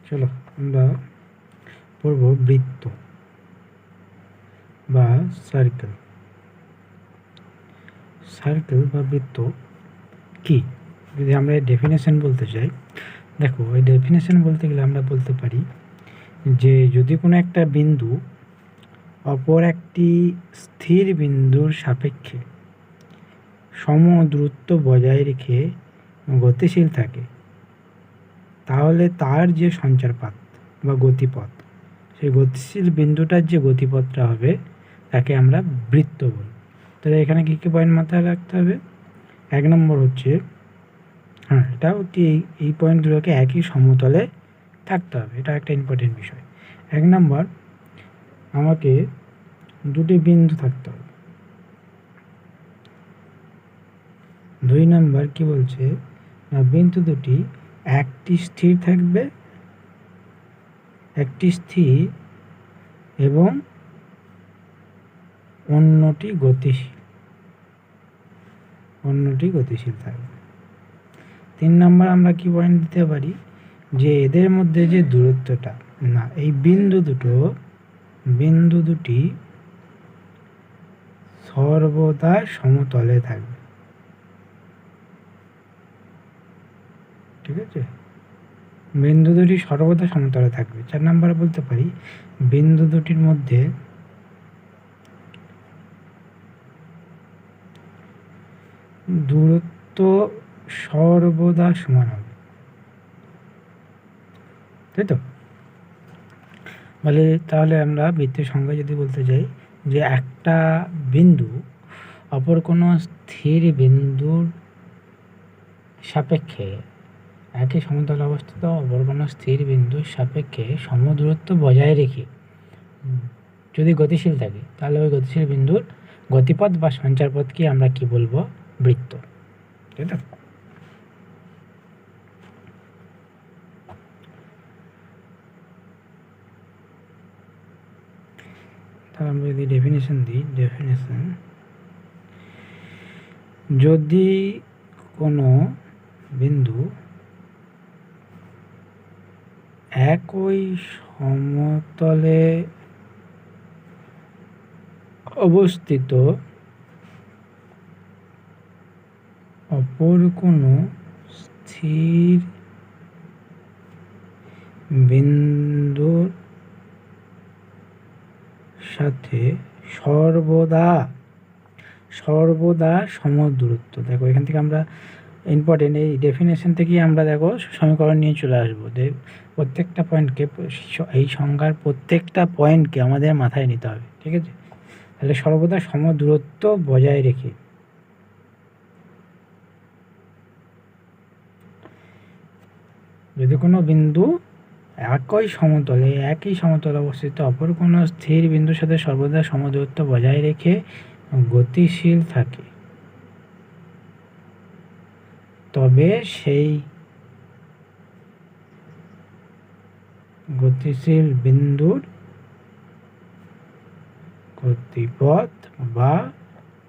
চলো আমরা পড়ব বৃত্ত বা সার্কেল। সার্কেল বা বৃত্ত কি, যদি আমরা ডেফিনেশন বলতে চাই, দেখো এই ডেফিনেশন বলতে গেলে আমরা বলতে পারি যে যদি কোনো একটা বিন্দু অপর একটি স্থির বিন্দুর সাপেক্ষে সম দূরত্ব বজায় রেখে গতিশীল থাকে, তাহলে তার যে সঞ্চারপথ বা গতিপথ, সেই গতিশীল বিন্দুটার যে গতিপথটা হবে তাকে আমরা বৃত্ত বলি। তাহলে এখানে কী কী পয়েন্ট মাথায় রাখতে হবে? 1 নম্বর হচ্ছে, এটাও এই পয়েন্টগুলোকে একই সমতলে থাকতে হবে, এটা একটা ইম্পর্টেন্ট বিষয়। 1 নম্বর, আমাকে দুটি বিন্দু থাকতে হবে। 2 নম্বর কি বলছে, না বিন্দু দুটি একটি স্থির থাকবে, একটি স্থির এবং অন্যটি গতিশীল থাকবে। 3 নম্বর আমরা কি পয়েন্ট দিতে পারি, যে এদের মধ্যে যে দূরত্বটা, না এই বিন্দু দুটি সর্বদা সমতলে থাকবে। ঠিক আছে, বিন্দু দুটি সর্বদা সমতলে থাকবে। 4 নম্বরে বলতে পারি, বিন্দু দুটির মধ্যে দূরত্ব সর্বদা সমান হবে। তাই তো? বলে তাহলে আমরা বৃত্তের সংজ্ঞা যদি বলতে চাই, যে একটা বিন্দু অপর কোনো স্থির বিন্দুর সাপেক্ষে একই সমতলে অবস্থিত অপর কোনো স্থির বিন্দুর সাপেক্ষে সমদূরত্ব বজায় রেখে যদি গতিশীল থাকে, তাহলে ওই গতিশীল বিন্দুর গতিপথ বা সঞ্চারপথকে আমরা কি বলবো? বৃত্ত। তাই তো? তাহলে আমরা যদি ডেফিনেশন দিই, যদি কোনো বিন্দু একই সমতলে অবস্থিত অপর কোনো স্থির বিন্দুর সাথে সর্বদা সমদূরত্ব। দেখো এখান থেকে আমরা ইম্পর্টেন্ট, এই ডেফিনেশন থেকেই আমরা দেখো সমীকরণ নিয়ে চলে আসবো। প্রত্যেকটা পয়েন্টকে, এই সংজ্ঞার প্রত্যেকটা পয়েন্টকে আমাদের মাথায় নিতে হবে। ঠিক আছে, তাহলে সর্বদা সমদূরত্ব বজায় রেখে, যদি কোনো বিন্দু একই সমতলে অবস্থিত অপর কোনো স্থির বিন্দুর সাথে সর্বদা সমদূরত্ব বজায় রেখে গতিশীল থাকে, তবে সেই গতিশীল বিন্দুর গতিপথ বা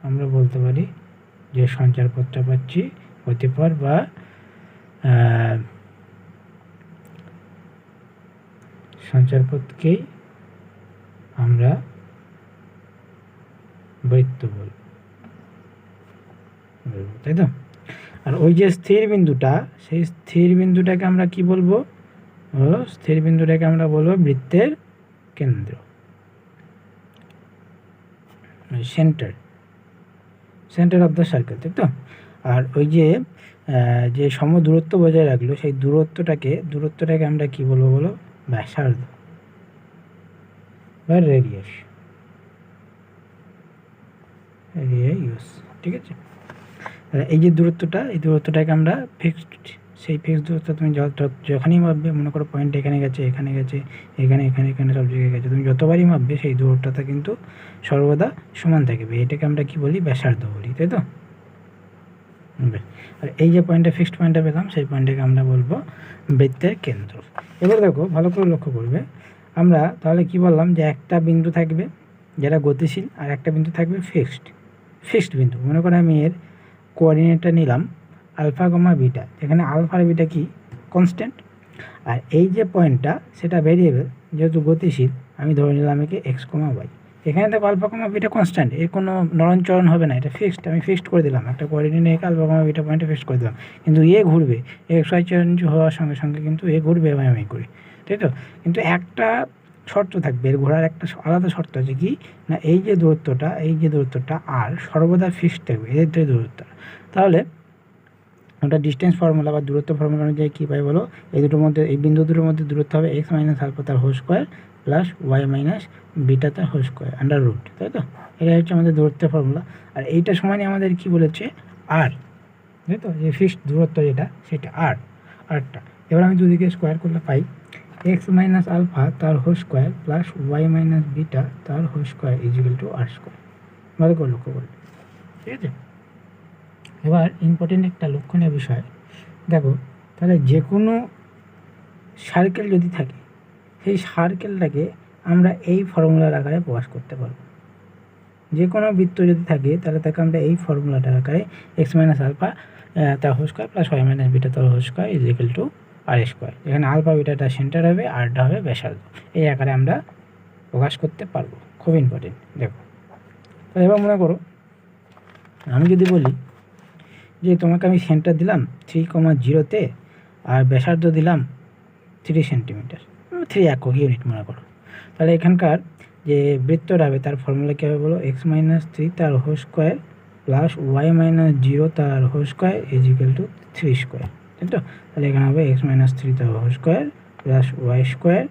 আমরা বলতে পারি যে সঞ্চারপথটা পাচ্ছি, গতিপথ বা সঞ্চারপথকেই আমরা বৃত্ত বলব। তাই তো? আর ওই যে স্থির বিন্দুটা, সেই স্থির বিন্দুটাকে আমরা কি বলবো? স্থির বিন্দুটাকে আমরা বলবো বৃত্তের কেন্দ্র, সেন্টার অফ দ্য সার্কেল। তাই তো? আর ওই যে সম দূরত্ব বজায় রাখলো, সেই দূরত্বটাকে আমরা কি বলবো বলো? ব্যাসার্ধ বা রেডিয়াস। ঠিক আছে, এই যে দূরত্বটাকে আমরা ফিক্সড, সেই ফিক্সড দূরত্ব তুমি যখনই মাপবে, মনে করো পয়েন্ট এখানে গেছে, এখানে সব জায়গায় গেছে, তুমি যতবারই মাপবে সেই দূরত্বটা কিন্তু সর্বদা সমান থাকবে। এটাকে আমরা কি বলি? ব্যাসার্ধ বলি। তাই তো? আর এই যে ফিক্সড পয়েন্টটা পেলাম, সেই পয়েন্টটাকে আমরা বলবো বৃত্তের কেন্দ্র। এবার দেখো ভালো করে লক্ষ্য করবে, আমরা তাহলে কি বললাম, যে একটা বিন্দু থাকবে যেটা গতিশীল, আর একটা বিন্দু থাকবে ফিক্সড বিন্দু। মনে করো আমি এর কোঅর্ডিনেটটা নিলাম আলফা, বিটা, এখানে আলফা আর বিটা কি? কনস্ট্যান্ট। আর এই যে পয়েন্টটা সেটা ভেরিয়েবল, যেহেতু গতিশীল আমি ধরে নিলাম একে এক্স কমা ওয়াই। এখানে দেখো আলফা কমা বিটা কনস্ট্যান্ট, এর কোনো নরণচরণ হবে না, এটা ফিক্সড, আমি ফিক্সড করে দিলাম একটা কোঅর্ডিনেট একে আলফা কমা বিটা পয়েন্টে ফিক্সড করে দিলাম। কিন্তু এ ঘুরবে, এক্স ওয়াই চেঞ্জ হওয়ার সঙ্গে সঙ্গে কিন্তু এ ঘুরবে এবং আমি করি, তাই তো। কিন্তু একটা শর্ত থাকবে, এর ঘোরার একটা আলাদা শর্ত আছে কি না, এই যে দূরত্বটা আর সর্বদা ফিক্সড থাকবে, এদের যে দূরত্ব। তাহলে ওটা ডিস্টেন্স ফর্মুলা বা দূরত্ব ফর্মুলা অনুযায়ী কী পাই বলো, এই দুটোর মধ্যে, এই বিন্দু দুটোর মধ্যে দূরত্ব হবে এক্স মাইনাস আলফা তার whole square plus y minus beta তার হোল স্কোয়ার আন্ডার রুট, তাই তো। এটা হচ্ছে আমাদের দূরত্বের ফর্মুলা। আর এইটা সমানই আমাদের কি বলেছে, আর, তাই তো, যে ফিক্সড দূরত্ব যেটা সেটা আরটা। এবার আমি দুদিকে স্কোয়ার করলে পাই এক্স মাইনাস আলফা তার whole square plus y minus beta তার whole square is equal to r square. ভালো করে লক্ষ্য করবে, ঠিক আছে। এবার ইম্পর্টেন্ট একটা লক্ষণীয় বিষয় দেখো, তাহলে যে কোনো সার্কেল যদি থাকে সেই সার্কেলটাকে আমরা এই ফর্মুলার আকারে প্রকাশ করতে পারবো। যে কোনো বৃত্ত যদি থাকে তাহলে তাকে আমরা এই ফর্মুলাটার আকারে এক্স মাইনাস আলফা তার whole square plus y minus beta তার whole square is equal to r square, যেখানে আলফা বিটাটা সেন্টার হবে, আরটা হবে ব্যাসার্ধ, এই আকারে আমরা প্রকাশ করতে পারবো। খুব ইম্পর্টেন্ট দেখো। তো এবার মনে করো আমি যদি বলি যে তোমাকে আমি সেন্টার দিলাম 3,0 আর ব্যাসার্ধ দিলাম 3 সেন্টিমিটার, 3 একক ইউনিট মনে করো। তাহলে এখানকার যে বৃত্তটা হবে তার ফর্মুলা কী হবে বলো, এক্স মাইনাস 3 তার whole square plus y minus 0 তার whole square is equal to 3 square, তাই তো। তাহলে এখানে হবে এক্স মাইনাস 3 তার whole square plus y square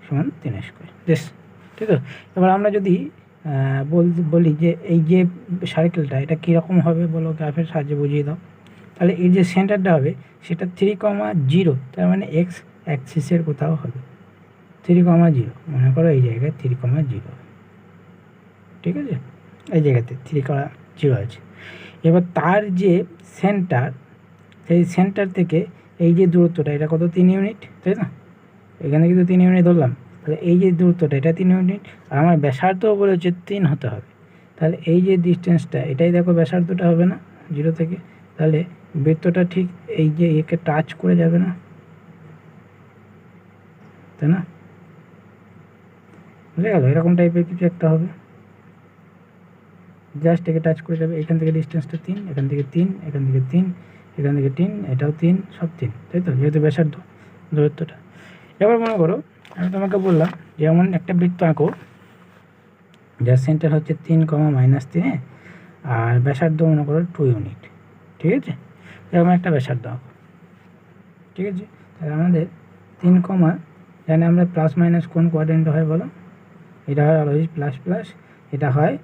সমান 3 স্কোয়ার, বেশ, ঠিক আছে। এবার আমরা যদি বলি যে এই যে সার্কেলটা এটা কীরকম হবে বলো, গ্রাফের সাহায্যে বুঝিয়ে দাও। তাহলে এর যে সেন্টারটা হবে সেটা 3,0, তার মানে এক্স অ্যাক্সিসের কোথাও হবে 3,0, মনে করো এই জায়গায় 3,0, ঠিক আছে, এই জায়গাতে 3,0 আছে। এবার তার যে সেন্টার, সেই সেন্টার থেকে এই যে দূরত্বটা এটা কত, 3 ইউনিট, তাই না। এখানে কিন্তু 3 ইউনিট ধরলাম, তাহলে এই যে দূরত্বটা এটা 3 ইউনিট, আর আমার ব্যাসার্ধও বলেছে 3 হতে হবে। তাহলে এই যে ডিস্টেন্সটা এটাই দেখো ব্যাসার্ধটা হবে না 0 থেকে, তাহলে বৃত্তটা ঠিক এই যে একে টাচ করে যাবে না, তাই না, বুঝে গেল, এরকম টাইপের কিছু একটা হবে, জাস্ট একে টাচ করে যাবে। এখান থেকে ডিস্টেন্সটা 3, এখান থেকে 3, এখান থেকে 3, এখান থেকে 3, এটাও 3, সব 3, তাই তো, যেহেতু ব্যাসার্ধ দূরত্বটা। এবার মনে করো আমি তোমাকে বললাম যে এমন একটা বৃত্ত আঁকো যার সেন্টার হচ্ছে 3,-3 আর ব্যাসার্ধ মনে করো 2 ইউনিট, ঠিক আছে। এরকম একটা ব্যাসার্ধ আঁকো, ঠিক আছে। তাহলে আমাদের 3, জানি আমরা প্লাস মাইনাস কোন কোয়াড্রেন্ট হয় বলো, এটা হয় অলওয়েজ প্লাস প্লাস, এটা হয়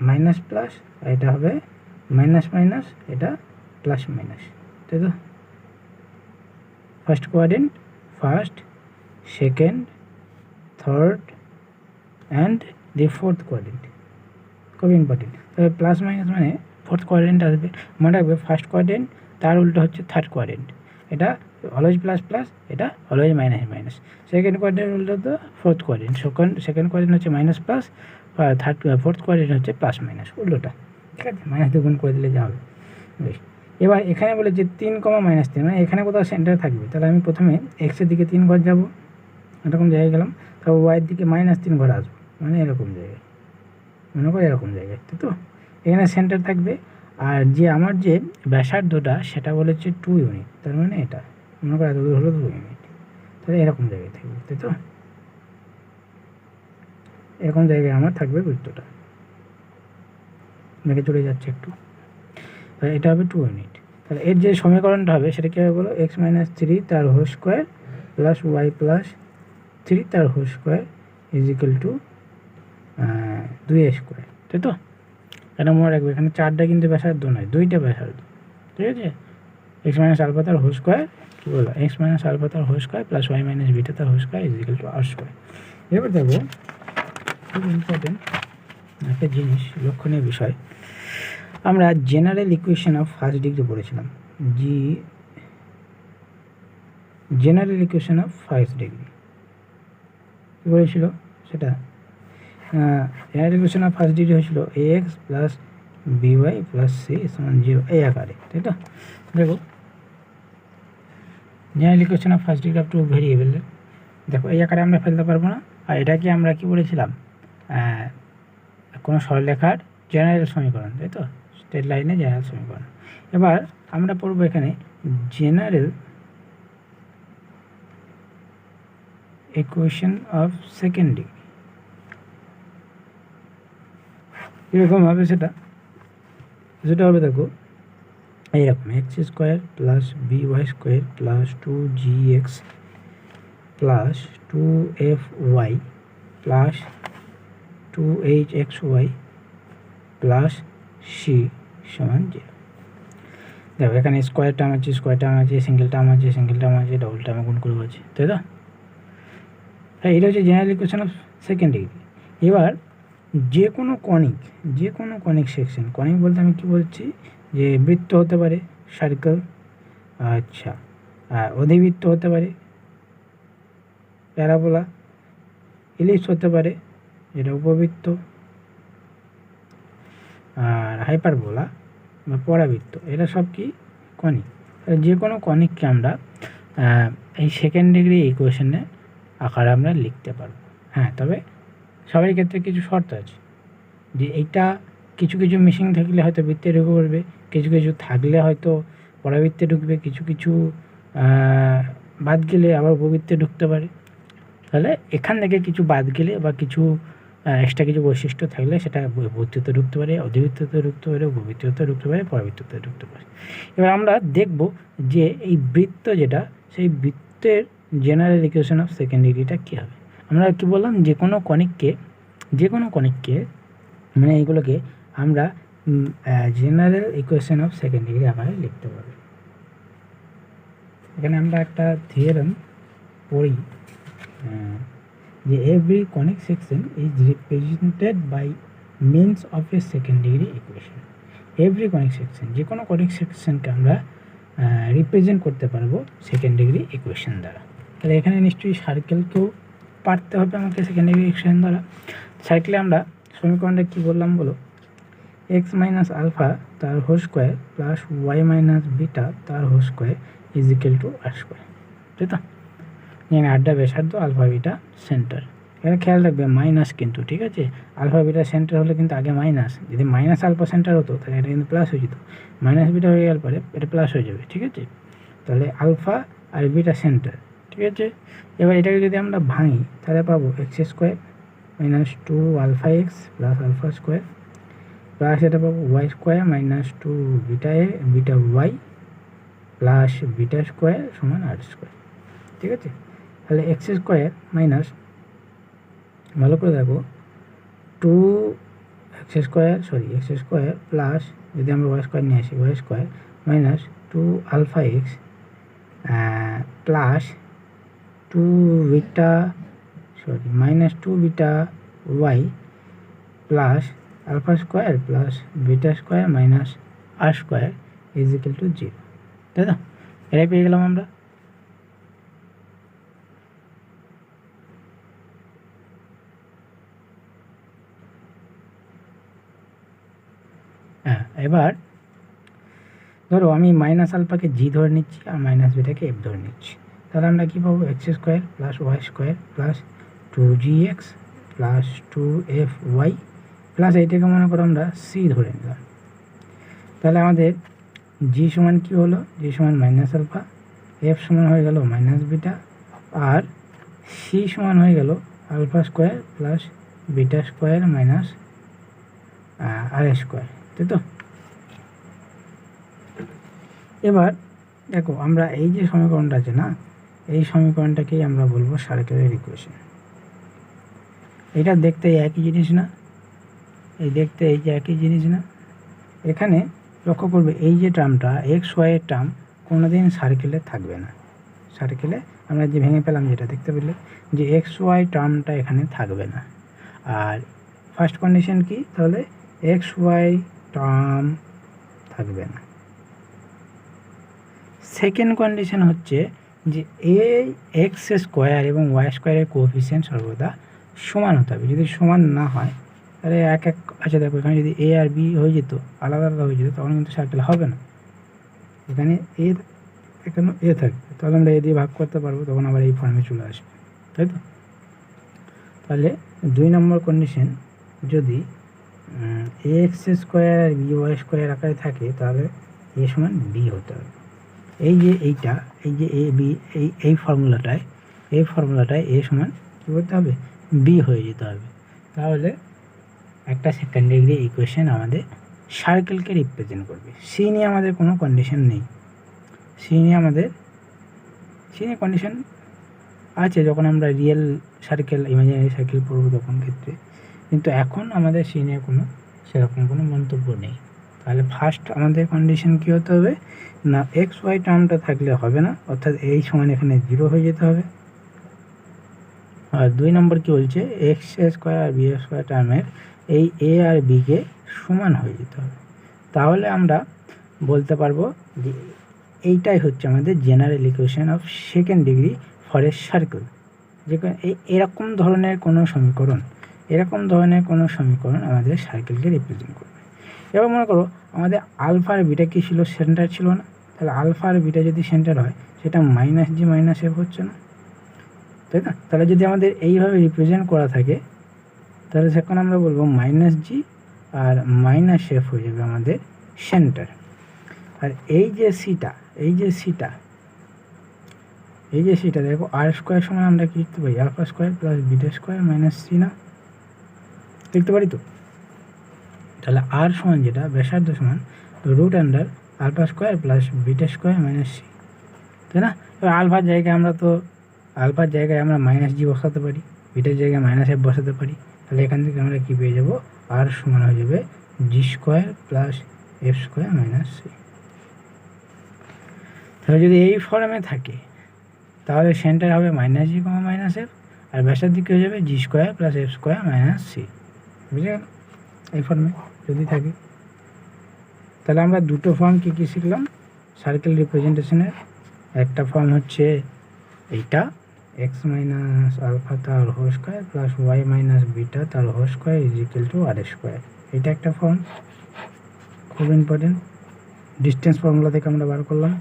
মাইনাস প্লাস, এটা হবে মাইনাস মাইনাস, এটা প্লাস মাইনাস, তাই তো। First quadrant, first, second, third and the fourth quadrant, খুব ইম্পর্টেন্ট। তবে প্লাস মাইনাস মানে ফোর্থ কোয়াড্রেন্ট আসবে, মনে রাখবে ফার্স্ট কোয়াড্রেন্ট তার উল্টো হচ্ছে থার্ড কোয়াড্রেন্ট, এটা অলওয়েজ প্লাস প্লাস, এটা always minus minus. Second quadrant উল্টো তো ফোর্থ কোয়াড্রেন্ট, সেকেন্ড কোয়াড্রেন্ট হচ্ছে মাইনাস প্লাস, ফোর্থ কোয়াড্রেন্ট হচ্ছে প্লাস মাইনাস, উল্টোটা, ঠিক আছে। মাইনাস দিয়ে গুণ করে দিলে যা হবে, বেশ। এবার এখানে বলে যে 3,-3, মানে এখানে কোথাও সেন্টার থাকবে, তাহলে আমি প্রথমে এক্সের দিকে 3 ঘর যাবো, এরকম জায়গায় গেলাম, তারপর ওয়াইয়ের দিকে -3 ঘর আসবো, মানে এরকম জায়গায়, মনে করো এরকম জায়গায়, তাই তো। এখানে সেন্টার থাকবে, আর যে আমার যে ব্যাসার্ধটা সেটা বলেছে 2 ইউনিট, তার মানে এটা মনে করো এত দূর হলো 2 ইউনিট, তাহলে এরকম জায়গায় থাকবে, তাই তো। এরকম জায়গায় আমার থাকবে বৃত্তটা, মেঘে চলে যাচ্ছে একটু, তাহলে এটা হবে 2 ইউনিট। তাহলে এর যে সমীকরণটা হবে সেটা কী হবে বলো, এক্স মাইনাস 3 তার whole square plus y plus 3 তার whole square is equal to 2 square, তাই তো। এটা মনে রাখবে, এখানে 4টা কিন্তু ব্যাসার্ধ নয়, 2টা ব্যাসার্ধ, ঠিক আছে। এক্স মাইনাস আলফা তার হোল স্কোয়ার, কী বলো, এক্স মাইনাস আলফা তার whole square plus y minus beta তার whole square is equal to r square. এবার দেখো খুব ইম্পর্টেন্ট একটা জিনিস, লক্ষণীয় বিষয়, আমরা general equation of first degree পড়েছিলাম, general equation of first degree কী বলেছিল সেটা, general equation of first degree হয়েছিল ax plus by plus c সমান 0, এই আকারে, তাই তো। দেখো general equation of first degree of two variable, দেখো এই আকারে আমরা ফেলতে পারবো না। আর এটাকে আমরা কি বলেছিলাম, কোনো সরলরেখার জেনারেল সমীকরণ, তাই তো, স্ট্রেট লাইনে জেনারেল সমীকরণ। এবার আমরা পড়বো এখানে general equation of second degree. কীরকম হবে সেটা হবে, দেখো এইরকম, x square plus b y square plus 2gx plus 2fy plus 2hxy plus c সমান 0। দেখো এখানে স্কোয়ার টার্ম আছে, সিঙ্গেল টার্ম আছে, ডবল টার্মে গুণ করে আছে, তাই তো। এটা হচ্ছে general equation of second degree. এবার যে কোনো কনিক সেকশন, কনিক বলতে আমি কী বলছি, যে বৃত্ত হতে পারে, সার্কেল, আচ্ছা, অধিবৃত্ত হতে পারে, প্যারাবোলা, ইলিপস হতে পারে, যেটা উপবৃত্ত, আর হাইপারবোলা বা পরাবৃত্ত, এটা সব কি কনিক। যে কোনো কনিককে আমরা এই সেকেন্ড ডিগ্রি ইকুয়েশনে আকারে আমরা লিখতে পারবো। হ্যাঁ, তবে সবার ক্ষেত্রে কিছু শর্ত আছে, যে এইটা কিছু মিসিং থাকলে হয়তো বৃত্তে ঢুকে পড়বে, কিছু থাকলে হয়তো পরাবৃত্তে ঢুকবে, কিছু বাদ গেলে আবার উপবৃত্তে ঢুকতে পারে। তাহলে এখান থেকে কিছু বাদ গেলে বা কিছু এক্সট্রা কিছু বৈশিষ্ট্য থাকলে সেটা বৃত্ততে ঢুকতে পারে, অধিবৃত্ততে ঢুকতে পারে, উপবৃত্ততে ঢুকতে পারে, পরাবৃত্ততে ঢুকতে পারে। এবার আমরা দেখব যে এই বৃত্ত যেটা, সেই বৃত্তের জেনারেল ইকুয়েশন অফ সেকেন্ড ডিগ্রিটা কী হবে। আমরা কি বললাম, যে কোনো কনিককে মানে এইগুলোকে আমরা general equation of second degree আকারে লিখতে পারবো। এখানে আমরা একটা থিওরেম পড়ি, যে every conic section is represented by means of a second degree equation. Every conic section, যে কোনো কনিক সেকশনকে আমরা রিপ্রেজেন্ট করতে পারবো সেকেন্ড ডিগ্রি ইকুয়েশন দ্বারা। তাহলে এখানে নিশ্চয়ই সার্কেলকেও পারতে হবে আমাকে সেকেন্ড ডিগ্রি ইকুয়েশন দ্বারা। সার্কেলে আমরা সমীকরণটা কী বললাম বলো, এক্স মাইনাস আলফা তার whole square plus y minus beta তার whole square is equal to r square, তাই তো। এখানে আড্ডা ব্যাসার্ধ, আলফা বিটা সেন্টার। এখানে খেয়াল রাখবে মাইনাস কিন্তু, ঠিক আছে। আলফা বিটা সেন্টার হলে কিন্তু আগে মাইনাস, যদি মাইনাস আলফা সেন্টার হতো তাহলে এটা কিন্তু প্লাস হয়ে যেত, মাইনাস বিটা হয়ে গেলে পরে এটা প্লাস হয়ে যাবে, ঠিক আছে। তাহলে আলফা আর বিটা সেন্টার, ঠিক আছে। এবার এটাকে যদি আমরা ভাঙি তাহলে পাবো x square minus 2 alpha x plus alpha square plus এটা পাবো y square minus 2 beta y plus beta square সমান আর স্কোয়ার, ঠিক আছে। তাহলে এক্স স্কোয়ার মাইনাস, ভালো করে দেখো, 2 এক্স স্কোয়ার প্লাস, যদি আমরা ওয়াই স্কোয়ার নিয়ে আসি, y square minus 2 alpha x plus minus 2 beta y plus alpha square plus beta square minus r square is equal to 0, তাই তো। এটাই পেয়ে গেলাম আমরা। হ্যাঁ, এবার ধরো আমি মাইনাস আলফাকে জি ধরে নিচ্ছি আর মাইনাস বিটাকে এফ ধরে নিচ্ছি, তাহলে আমরা কী পাবো, x square plus y square plus 2gx plus 2fy plus এইটাকে মনে করো আমরা সি ধরে নিলাম। তাহলে আমাদের জি সমান কী হলো, জি সমান মাইনাস আলফা, এফ সমান হয়ে গেল মাইনাস বিটা, আর সি সমান হয়ে গেল alpha square plus beta square minus r square, তাই তো। এবার দেখো আমরা এই যে সমীকরণটা আছে না, এই সমীকরণটাকেই আমরা বলবো সার্কেলের ইকুয়েশন। এটা দেখতে একই জিনিস না, এই দেখতে এই যে একই জিনিস না। এখানে লক্ষ্য করবে এই যে টার্মটা এক্স ওয়াইয়ের টার্ম কোনোদিন সার্কেলে থাকবে না। সার্কেলে আমরা যে ভেঙে পেলাম যেটা দেখতে পেলে, যে এক্স ওয়াই টার্মটা এখানে থাকবে না। আর ফার্স্ট কন্ডিশন কি, তাহলে এক্স ওয়াই টার্ম থাকবে না। সেকেন্ড কন্ডিশন হচ্ছে যে এক্স স্কোয়ার এবং ওয়াই স্কোয়ারের কোএফিসিয়েন্ট সর্বদা সমান হতে হবে। যদি সমান না হয় তাহলে আচ্ছা দেখো, এখানে যদি এ আর বি হয়ে যেত, আলাদা হয়ে যেত, তখন কিন্তু সার্কেল হবে না। এখানে এর এখানে এ থাকবে, তাহলে আমরা এ দিয়ে ভাগ করতে পারবো, তখন আবার এই ফর্মে চলে আসবে, তাই তো? তাহলে 2 নম্বর কন্ডিশন, যদি এ এক্স স্কোয়ার আর বি ওয়াই স্কোয়ার আকারে থাকে, তাহলে এ সমান বি হতে হবে। এই যে এইটা, এই যে এ বি, এই ফর্মুলাটায় এ সমান কী করতে হবে, বি হয়ে যেতে হবে। তাহলে একটা সেকেন্ড ডিগ্রি ইকুয়েশন আমাদের সার্কেলকে রিপ্রেজেন্ট করবে। সি নিয়ে আমাদের কোনো কন্ডিশন নেই, সি নিয়ে কন্ডিশন আছে যখন আমরা রিয়েল সার্কেল ইমাজিনারি সার্কেল পড়বো তখন ক্ষেত্রে, কিন্তু এখন আমাদের সি নিয়ে সেরকম কোনো মন্তব্য নেই। তাহলে ফার্স্ট আমাদের কন্ডিশন কী হতে হবে না, এক্স ওয়াই টার্মটা থাকলে হবে না, অর্থাৎ এই সমান এখানে 0 হয়ে যেতে হবে। আর 2 নম্বর কী বলছে, এক্স স্কোয়ার আর বি স্কোয়ার টার্মের এই এ আর বিকে সমান হয়ে যেতে হবে। তাহলে আমরা বলতে পারবো যে এইটাই হচ্ছে আমাদের general equation of second degree for a circle. যে এরকম ধরনের কোনো সমীকরণ আমাদের সার্কেলকে রিপ্রেজেন্ট করবে। এবার মনে করো আমাদের আলফা আর বিটা কী ছিল, সেন্টার ছিল না, তাহলে আলফা আর বিটা যদি সেন্টার হয় সেটা মাইনাস জি মাইনাস এফ হচ্ছে না, তাই না? তাহলে যদি আমাদের এইভাবে রিপ্রেজেন্ট করা থাকে, তাহলে সেখানে আমরা বলবো মাইনাস জি আর মাইনাস এফ হয়ে যাবে আমাদের সেন্টার। আর এই যে সিটা দেখো, আর স্কোয়ার সমান আমরা কি লিখতে পারি, alpha square plus beta square minus c, না লিখতে পারি তো? তাহলে আর সমান যেটা ব্যাসার্ধ সমান root under alpha square plus beta square minus c, তাই না? এবার আলফার জায়গায় আমরা মাইনাস জি বসাতে পারি, বিটার জায়গায় মাইনাস এফ বসাতে পারি। তাহলে এখান থেকে আমরা কী পেয়ে যাবো, আর সমান হয়ে যাবে g square plus f square minus c. তাহলে যদি এই ফর্মে থাকে তাহলে সেন্টার হবে minus g comma minus f, আর ব্যাসার দিকে হয়ে যাবে g square plus f square minus c. বুঝে গেল? এই ফর্মে যদি থাকে, তাহলে আমরা দুটো ফর্ম কী শিখলাম সার্কেল রিপ্রেজেন্টেশনের। একটা ফর্ম হচ্ছে এইটা, এক্স মাইনাস আলফা তার whole square plus y minus beta তার whole square is equal to r square. এটা একটা ফর্ম, খুব ইম্পর্টেন্ট, ডিস্টেন্স ফর্মুলা থেকে আমরা বার করলাম।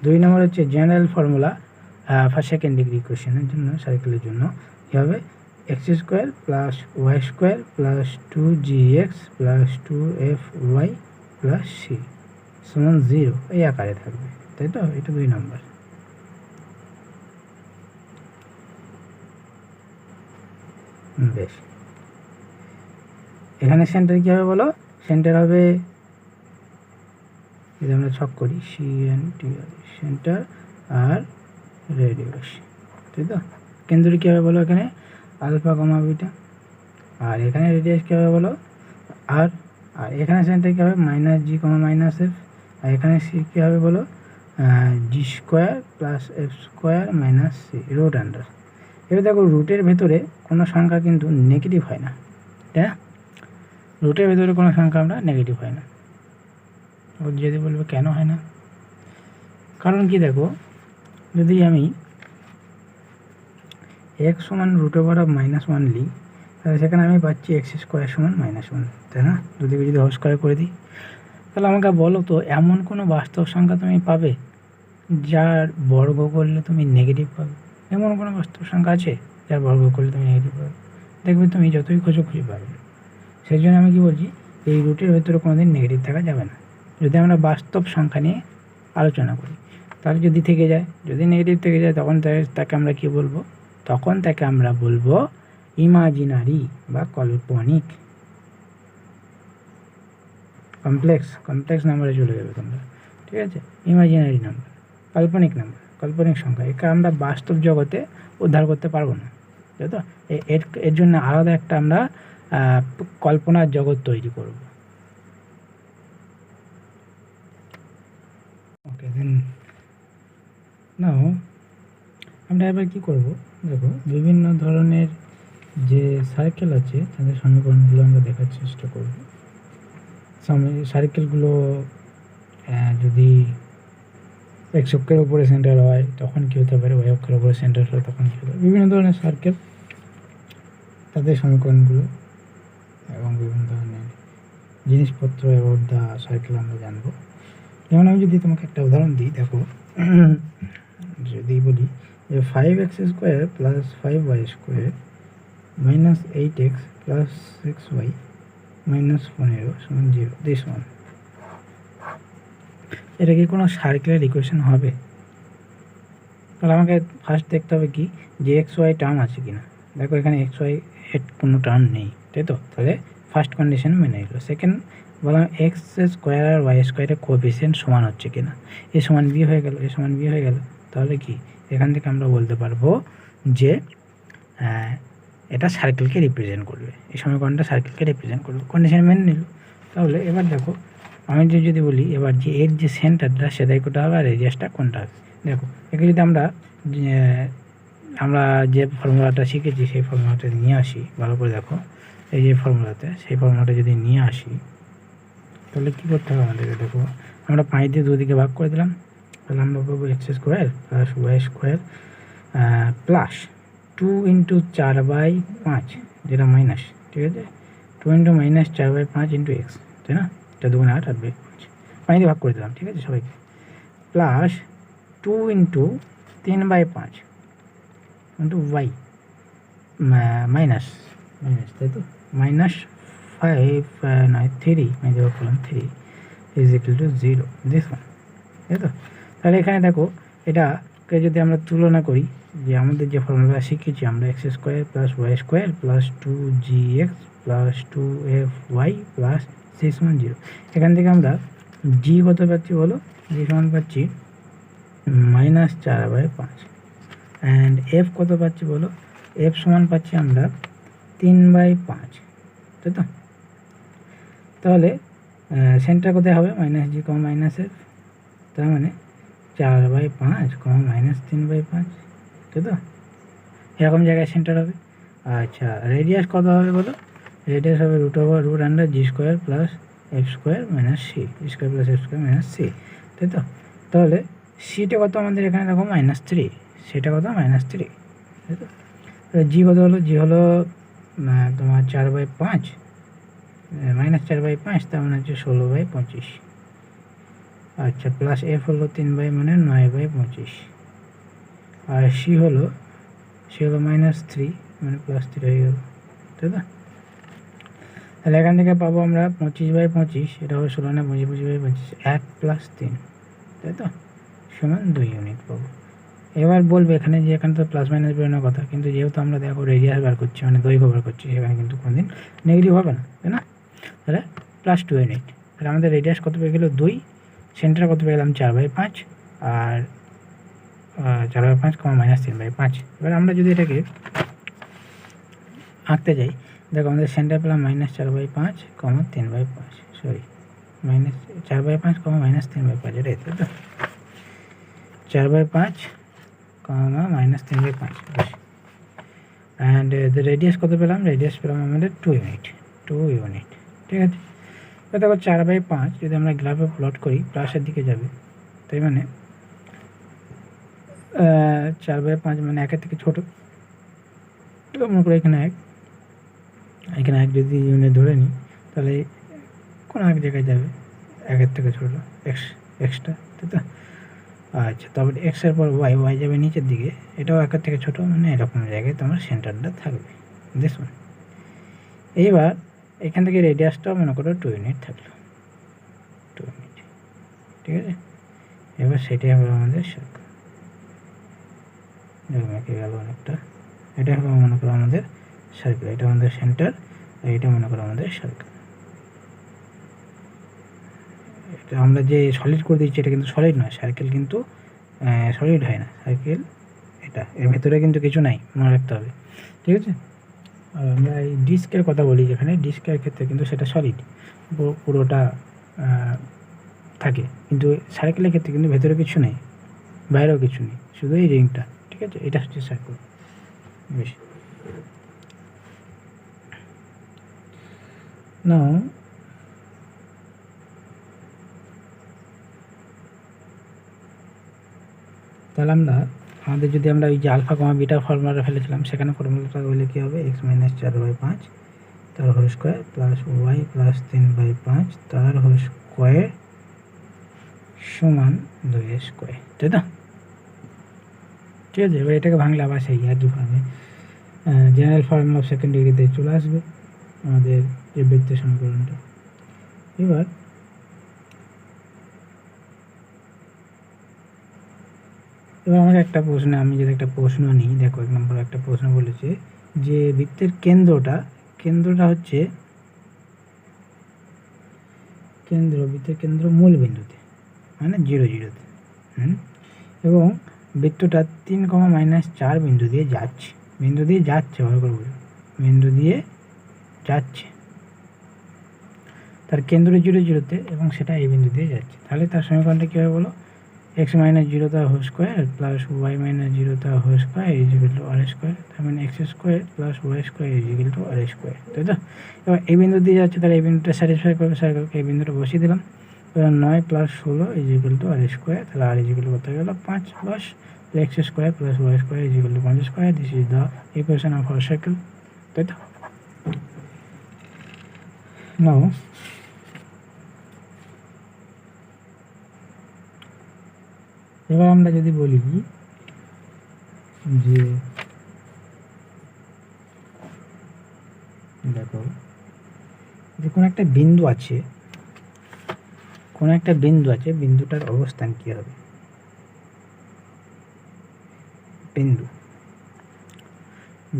2 নম্বর হচ্ছে general formula for second degree ইকুয়েশনের জন্য, সার্কেলের জন্য কী হবে, x square plus y square plus 2gx plus 2fy plus c সমান 0 এই আকারে থাকবে, তাই তো? এটা 2 নম্বর। বেশ, এখানে সেন্টার কী হবে বলো, সেন্টার হবে, যদি আমরা ছক করি CNTR, সেন্টার আর রেডিয়াস, তাই তো? কেন্দ্র কী হবে বলো, এখানে আলফা কমা বিটা, আর এখানে রেডিয়াস কী হবে বলো আর এখানে সেন্টার কী হবে minus g comma minus f, আর এখানে সি কী হবে বলো g square plus f square minus C root under. এবার দেখো রুটের ভেতরে কোনো সংখ্যা কিন্তু নেগেটিভ হয় না, তাই না? রুটের ভেতরে কোনো সংখ্যা আমরা নেগেটিভ হয় না। যদি বলবে কেন হয় না, কারণ কি দেখো, যদি আমি এক্স সমান রুট ওভার অফ -1 লিখ, তাহলে সেখানে আমি পাচ্ছি এক্স স্কোয়ার সমান -1, তাই না? যদি হোল স্কোয়ার করে দিই, তাহলে আমাকে বলো তো এমন কোনো বাস্তব সংখ্যা তুমি পাবে যার বর্গ করলে তুমি নেগেটিভ পাবে? এমন কোনো বাস্তব সংখ্যা আছে যার বর্গ করলে তুমি নেগেটিভ পাবে? দেখবে তুমি যতই খুঁজে পাবে না। সেই জন্য আমি কী বলছি, এই রুটের ভেতরে কোনো দিন নেগেটিভ থাকা যাবে না। যদি আমরা বাস্তব সংখ্যা নিয়ে আলোচনা করি, তাহলে যদি নেগেটিভ থেকে যায় তখন তাকে আমরা কী বলবো, তখন তাকে আমরা বলবো ইমাজিনারি বা কাল্পনিক। কমপ্লেক্স নাম্বারে চলে যাবে তোমরা, ঠিক আছে? ইমাজিনারি নাম্বার, কাল্পনিক সংখ্যা, একে আমরা বাস্তব জগতে উদ্ধার করতে পারবো না, তাই তো? এর জন্য আলাদা একটা আমরা কল্পনার জগৎ তৈরি করব। ওকে, দেন নাও আমরা এবার কী করব, দেখো বিভিন্ন ধরনের যে সার্কেল আছে তাদের সমীকরণগুলো আমরা দেখার চেষ্টা করব। সার্কেলগুলো যদি এক্স অক্ষের উপরে সেন্টার হয় তখন কী হতে পারে, ওয়াই অক্ষের উপরে সেন্টার হয় তখন কী হতে পারে, বিভিন্ন ধরনের সার্কেল, তাদের সমীকরণগুলো এবং বিভিন্ন ধরনের জিনিসপত্র অ্যাবাউট দ্য সার্কেল আমরা জানবো। যেমন আমি যদি তোমাকে একটা উদাহরণ দিই, দেখো যদি বলি যে 5x² plus 5y² minus 8x plus 6y minus 15 সমান 0, দিস ওয়ান, এটা কি কোনো সার্কেলের ইকুয়েশন হবে? তাহলে আমাকে ফার্স্ট দেখতে হবে কি যে XY টার্ম আছে কিনা। দেখো এখানে XY এর কোনো টার্ম নেই, তাই তো, তাহলে ফার্স্ট কন্ডিশন মেনে নিল। সেকেন্ড বললাম x² আর y² কোএফিসিয়েন্ট সমান হচ্ছে কিনা, এ সমান বি হয়ে গেল, এ সমান বি হয়ে গেল, তাহলে কি এখান থেকে আমরা বলতে পারবো যে এটা সার্কেলকে রিপ্রেজেন্ট করবে, এই সমীকরণটা সার্কেলকে রিপ্রেজেন্ট করবে, কন্ডিশন মেনে নিল। তাহলে এবার দেখো আমি যদি বলি এবার যে এর যে সেন্টারটা সেটাই কোনটা হবে আর রেডিয়াসটা কোনটা হবে। দেখো একে যদি আমরা যে ফর্মুলাটা শিখেছি সেই ফর্মুলাটা নিয়ে আসি, ভালো করে দেখো এই যে ফর্মুলাতে, সেই ফর্মুলাটা যদি নিয়ে আসি তাহলে কী করতে হবে আমাদেরকে। দেখো আমরা 5 দিয়ে দুদিকে ভাগ করে দিলাম, তাহলে আমরা পাবো x² plus y² plus 2 into 4/5 যেটা মাইনাস, ঠিক আছে, 2 ইন্টু মাইনাস 4/5 ইন্টু x, তাই না, এটা 2 8 8/5 5 দিয়ে ভাগ করে দিলাম, ঠিক আছে সবাইকে, plus 2 into 3/5 into y minus তাই তো, মাইনাস 5 নয় 3 আমি দেওয়া করলাম 3 is equal to 0, this one, তাই তো। তাহলে এখানে দেখো এটাকে যদি আমরা তুলনা করি যে আমাদের যে ফর্মুলা শিখেছি আমরা x² plus y² plus 2gx plus 2fy plus 6 সমান 0, এখান থেকে আমরা g কত পাচ্ছি বলো, g সমান পাচ্ছি মাইনাস 4/5 অ্যান্ড f কত পাচ্ছি বলো, f সমান পাচ্ছি আমরা 3/5, তাই তো। তাহলে সেন্টার কোথায় হবে, মাইনাস g মাইনাস f, তার মানে 4/5 মাইনাস 3/5, তাই তো, এরকম জায়গায় সেন্টার হবে। আচ্ছা রেডিয়াস কত হবে বলো, রেডিয়াস হবে √g² plus f² minus c, g² plus f² minus c, তাই তো। তাহলে সিটা কত আমাদের এখানে দেখো -3, সেটা কত -3, তাই তো। জি কত হলো, জি হলো তোমার 4/5 মাইনাস 4/5, তার মানে হচ্ছে 16/25, আচ্ছা প্লাস এফ হলো 3 মানে 9/25, আর সি হলো -3 মানে +3 হয়ে গেল, তাই তো। তাহলে এখান থেকে পাবো আমরা 25/25, এটা হবে 16 না 25/25 1 + 3, তাই তো, সমান 2 ইউনিট পাবো। এবার বলবে এখানে যে এখানে তো প্লাস মাইনাস বেরোনোর কথা, কিন্তু যেহেতু আমরা দেখো রেডিয়াস বার করছি মানে দৈর্ঘ্য বার করছি, সেখানে কিন্তু কোনোদিন নেগেটিভ হবে না, তাই না। তাহলে +2 ইউনিট, তাহলে আমাদের রেডিয়াস কত পেয়ে গেলো 2, সেন্টার কত পেয়ে গেলাম 4/5 আর 4/5 -3/5। এবার আমরা যদি এটাকে আঁকতে যাই, দেখো আমাদের সেন্টার পেলাম -4/5 3/5, সরি -4/5 -3/5, এটাই তাই তো, 4/5 -3/5, অ্যান্ড রেডিয়াস কত পেলাম, রেডিয়াস পেলাম আমাদের 2 ইউনিট, ঠিক আছে। এবার দেখো 4/5 যদি আমরা গ্রাফে প্লট করি প্লাসের দিকে যাবে, তাই মানে 4/5 মানে 1-এর থেকে ছোটো, মনে করি এখানে 1 যদি ইউনিট ধরে নিই তাহলে কোনো এক জায়গায় যাবে 1-এর থেকে ছোটো এক্সট্রা, তাই তো। আচ্ছা তারপর এক্সের পর ওয়াই যাবে নিচের দিকে, এটাও 1-এর থেকে ছোটো, মানে এরকম জায়গায় তোমার সেন্টারটা থাকবে, দেখুন। এইবার এখান থেকে রেডিয়াসটাও মনে করো 2 ইউনিট থাকলো, 2 ইউনিট, ঠিক আছে। এবার সেটাই হবে আমাদের সার্কেল, এঁকে গেল অনেকটা, এটা হবে মনে করো আমাদের সার্কেল, এটা আমাদের সেন্টার, আর এটা মনে করো আমাদের সার্কেল। এটা আমরা যে সলিড করে দিচ্ছি এটা কিন্তু সলিড নয়, সার্কেল কিন্তু সলিড হয় না, সার্কেল এটা এর ভেতরে কিন্তু কিছু নাই, মনে রাখতে হবে, ঠিক আছে। আর আমরা এই ডিস্কের কথা বলি, যেখানে ডিস্কের ক্ষেত্রে কিন্তু সেটা সলিড পুরোটা থাকে, কিন্তু সার্কেলের ক্ষেত্রে কিন্তু ভেতরে কিছু নেই, বাইরেও কিছু নেই, শুধু এই রিংটা, ঠিক আছে, এটা হচ্ছে সার্কেল। বেশ নাও তাহলে আমাদের যদি আমরা ওই যে আলফা কমা বিটা ফর্মুলাটা ফেলেছিলাম, সেখানে ফর্মুলাটা বলে কী হবে, x - 4/5 তার হোল স্কোয়ার প্লাস y + 3/5 তার হোল স্কোয়ার সমান 2a², তাই তো? ঠিক আছে, এবার এটাকে ভাঙলে আবার সেই একই ফর্মে জেনারেল ফর্মুলা অফ সেকেন্ড ডিগ্রিতে চলে আসবে আমাদের যে বৃত্তের সমীকরণটা। এবার আমাকে একটা প্রশ্ন, আমি যদি একটা প্রশ্ন নিই, দেখো 1 নম্বর একটা প্রশ্ন বলেছে যে বৃত্তের কেন্দ্রটা হচ্ছে বৃত্তের কেন্দ্র মূল বিন্দুতে, মানে 0, 0-তে, এবং বৃত্তটা 3, বিন্দু দিয়ে যাচ্ছে, ভালো করে বুঝো, বিন্দু দিয়ে যাচ্ছে, তার কেন্দ্র 0, 0-তে, এবং সেটা এই বিন্দু দিয়ে যাচ্ছে। তাহলে তার সমীকরণটা কী হবে বলো? x - 0 তার হোল স্কোয়ার প্লাস y - 0 তার whole square is equal to r², তার মানে x² plus y² is equal to r², তাই তো? এবার এই বিন্দু দিয়ে যাচ্ছে, তাহলে এই বিন্দুটা স্যাটিসফাই করবে, এই বিন্দুটা বসিয়ে দিলাম। এবার 9 + 16 ইজিক্যাল টু r², তাহলে r ইজিক্যাল করতে গেল 5 + x² plus y² is equal to 5²। This is the equation of our circle, তাই তো? নাও এবার আমরা যদি বলি যে দেখো যে কোনো একটা বিন্দু আছে, বিন্দুটার অবস্থান কী হবে?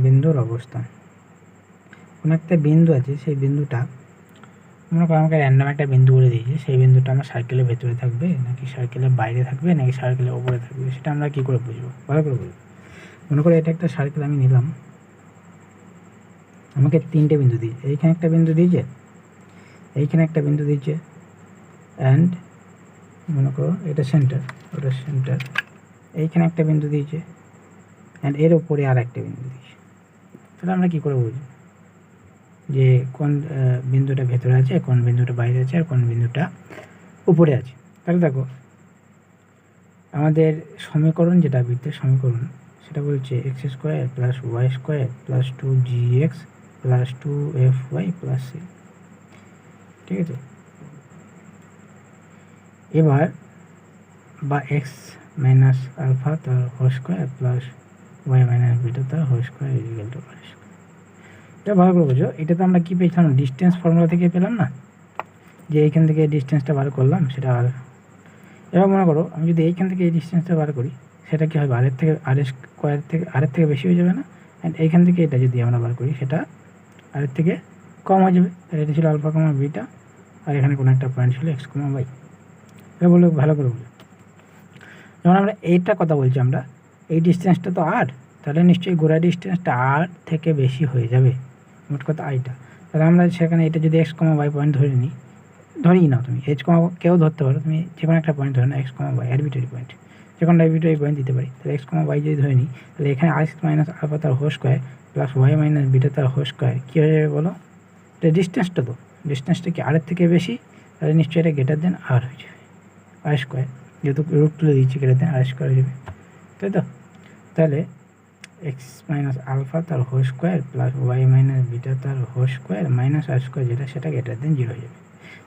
বিন্দুর অবস্থান, কোনো একটা বিন্দু আছে, সেই বিন্দুটা মনে করো আমাকে র্যান্ডম একটা বিন্দু বলে দিয়েছে, সেই বিন্দুটা আমার সার্কেলের ভেতরে থাকবে নাকি সার্কেলের বাইরে থাকবে নাকি সার্কেলের ওপরে থাকবে, সেটা আমরা কী করে বুঝবো? ভালো করে বুঝবো। মনে করো এটা একটা সার্কেল আমি নিলাম, আমাকে 3টে বিন্দু দিয়েছে, এইখানে একটা বিন্দু দিয়েছে, এইখানে একটা বিন্দু দিয়েছে, অ্যান্ড মনে করো এটা সেন্টার, এইখানে একটা বিন্দু দিয়েছে, অ্যান্ড এর ওপরে আর একটা বিন্দু দিয়েছে। তাহলে আমরা কী করে বুঝবো যে কোন বিন্দুটা ভেতরে আছে, কোন বিন্দুটা বাইরে আছে, আর কোন বিন্দুটা উপরে আছে? তাহলে দেখো আমাদের সমীকরণ, যেটা বৃত্তের সমীকরণ, সেটা বলছে x² plus y² plus 2gx plus 2fy plus c, ঠিক আছে? এবার বা x মাইনাস আলফা তার whole square plus y minus beta তার whole square is equal to r²। এটা ভালো করে বুঝো, এটা তো আমরা কী পেয়েছিলাম? ডিস্টেন্স ফর্মুলা থেকে পেলাম না, যে এইখান থেকে ডিস্টেন্সটা বার করলাম, সেটা আর। এবার মনে করো আমি যদি এইখান থেকে এই ডিস্টেন্সটা বার করি, সেটা কী হবে? আরের থেকে বেশি হয়ে যাবে না? অ্যান্ড এইখান থেকে এটা যদি আমরা বার করি, সেটা আরের থেকে কম হয়ে যাবে। তাহলে এটা ছিল আলফা, বিটা, আর এখানে কোনো একটা পয়েন্ট ছিল x, y। এটা বলে ভালো করে বলি, যখন আমরা এইটা কথা বলছি, আমরা এই ডিস্টেন্সটা তো r, তাহলে নিশ্চয়ই গোড়া ডিস্টেন্সটা r থেকে বেশি হয়ে যাবে, মোট কথা আইটা। তাহলে আমরা সেখানে এটা যদি x, y পয়েন্ট ধরেই নাও, তুমি h, কেউ ধরতে পারো, তুমি যে কোনো একটা পয়েন্ট ধরে নাও, x, y আরবিটারি পয়েন্ট, যে কোনো আরবিটারি পয়েন্ট দিতে পারি। তাহলে x, y যদি ধরে নিই, তাহলে এখানে r মাইনাস আলফা তার whole square plus y minus beta তার হোল স্কোয়ার কী হয়ে যাবে বলো? এটা ডিস্টেন্সটা কি r থেকে বেশি, তাহলে নিশ্চয়ই এটা গ্রেটার দেন r হয়ে যাবে, r², যেহেতু রুট তুলে দিচ্ছি, গ্রেটার দেন r² হয়ে যাবে, তাই তো? তাহলে x মাইনাস আলফা তার whole square plus y minus beta তার হোল স্কোয়ার মাইনাস r², যেটা সেটা গ্রেটার দেন 0 হয়ে যাবে।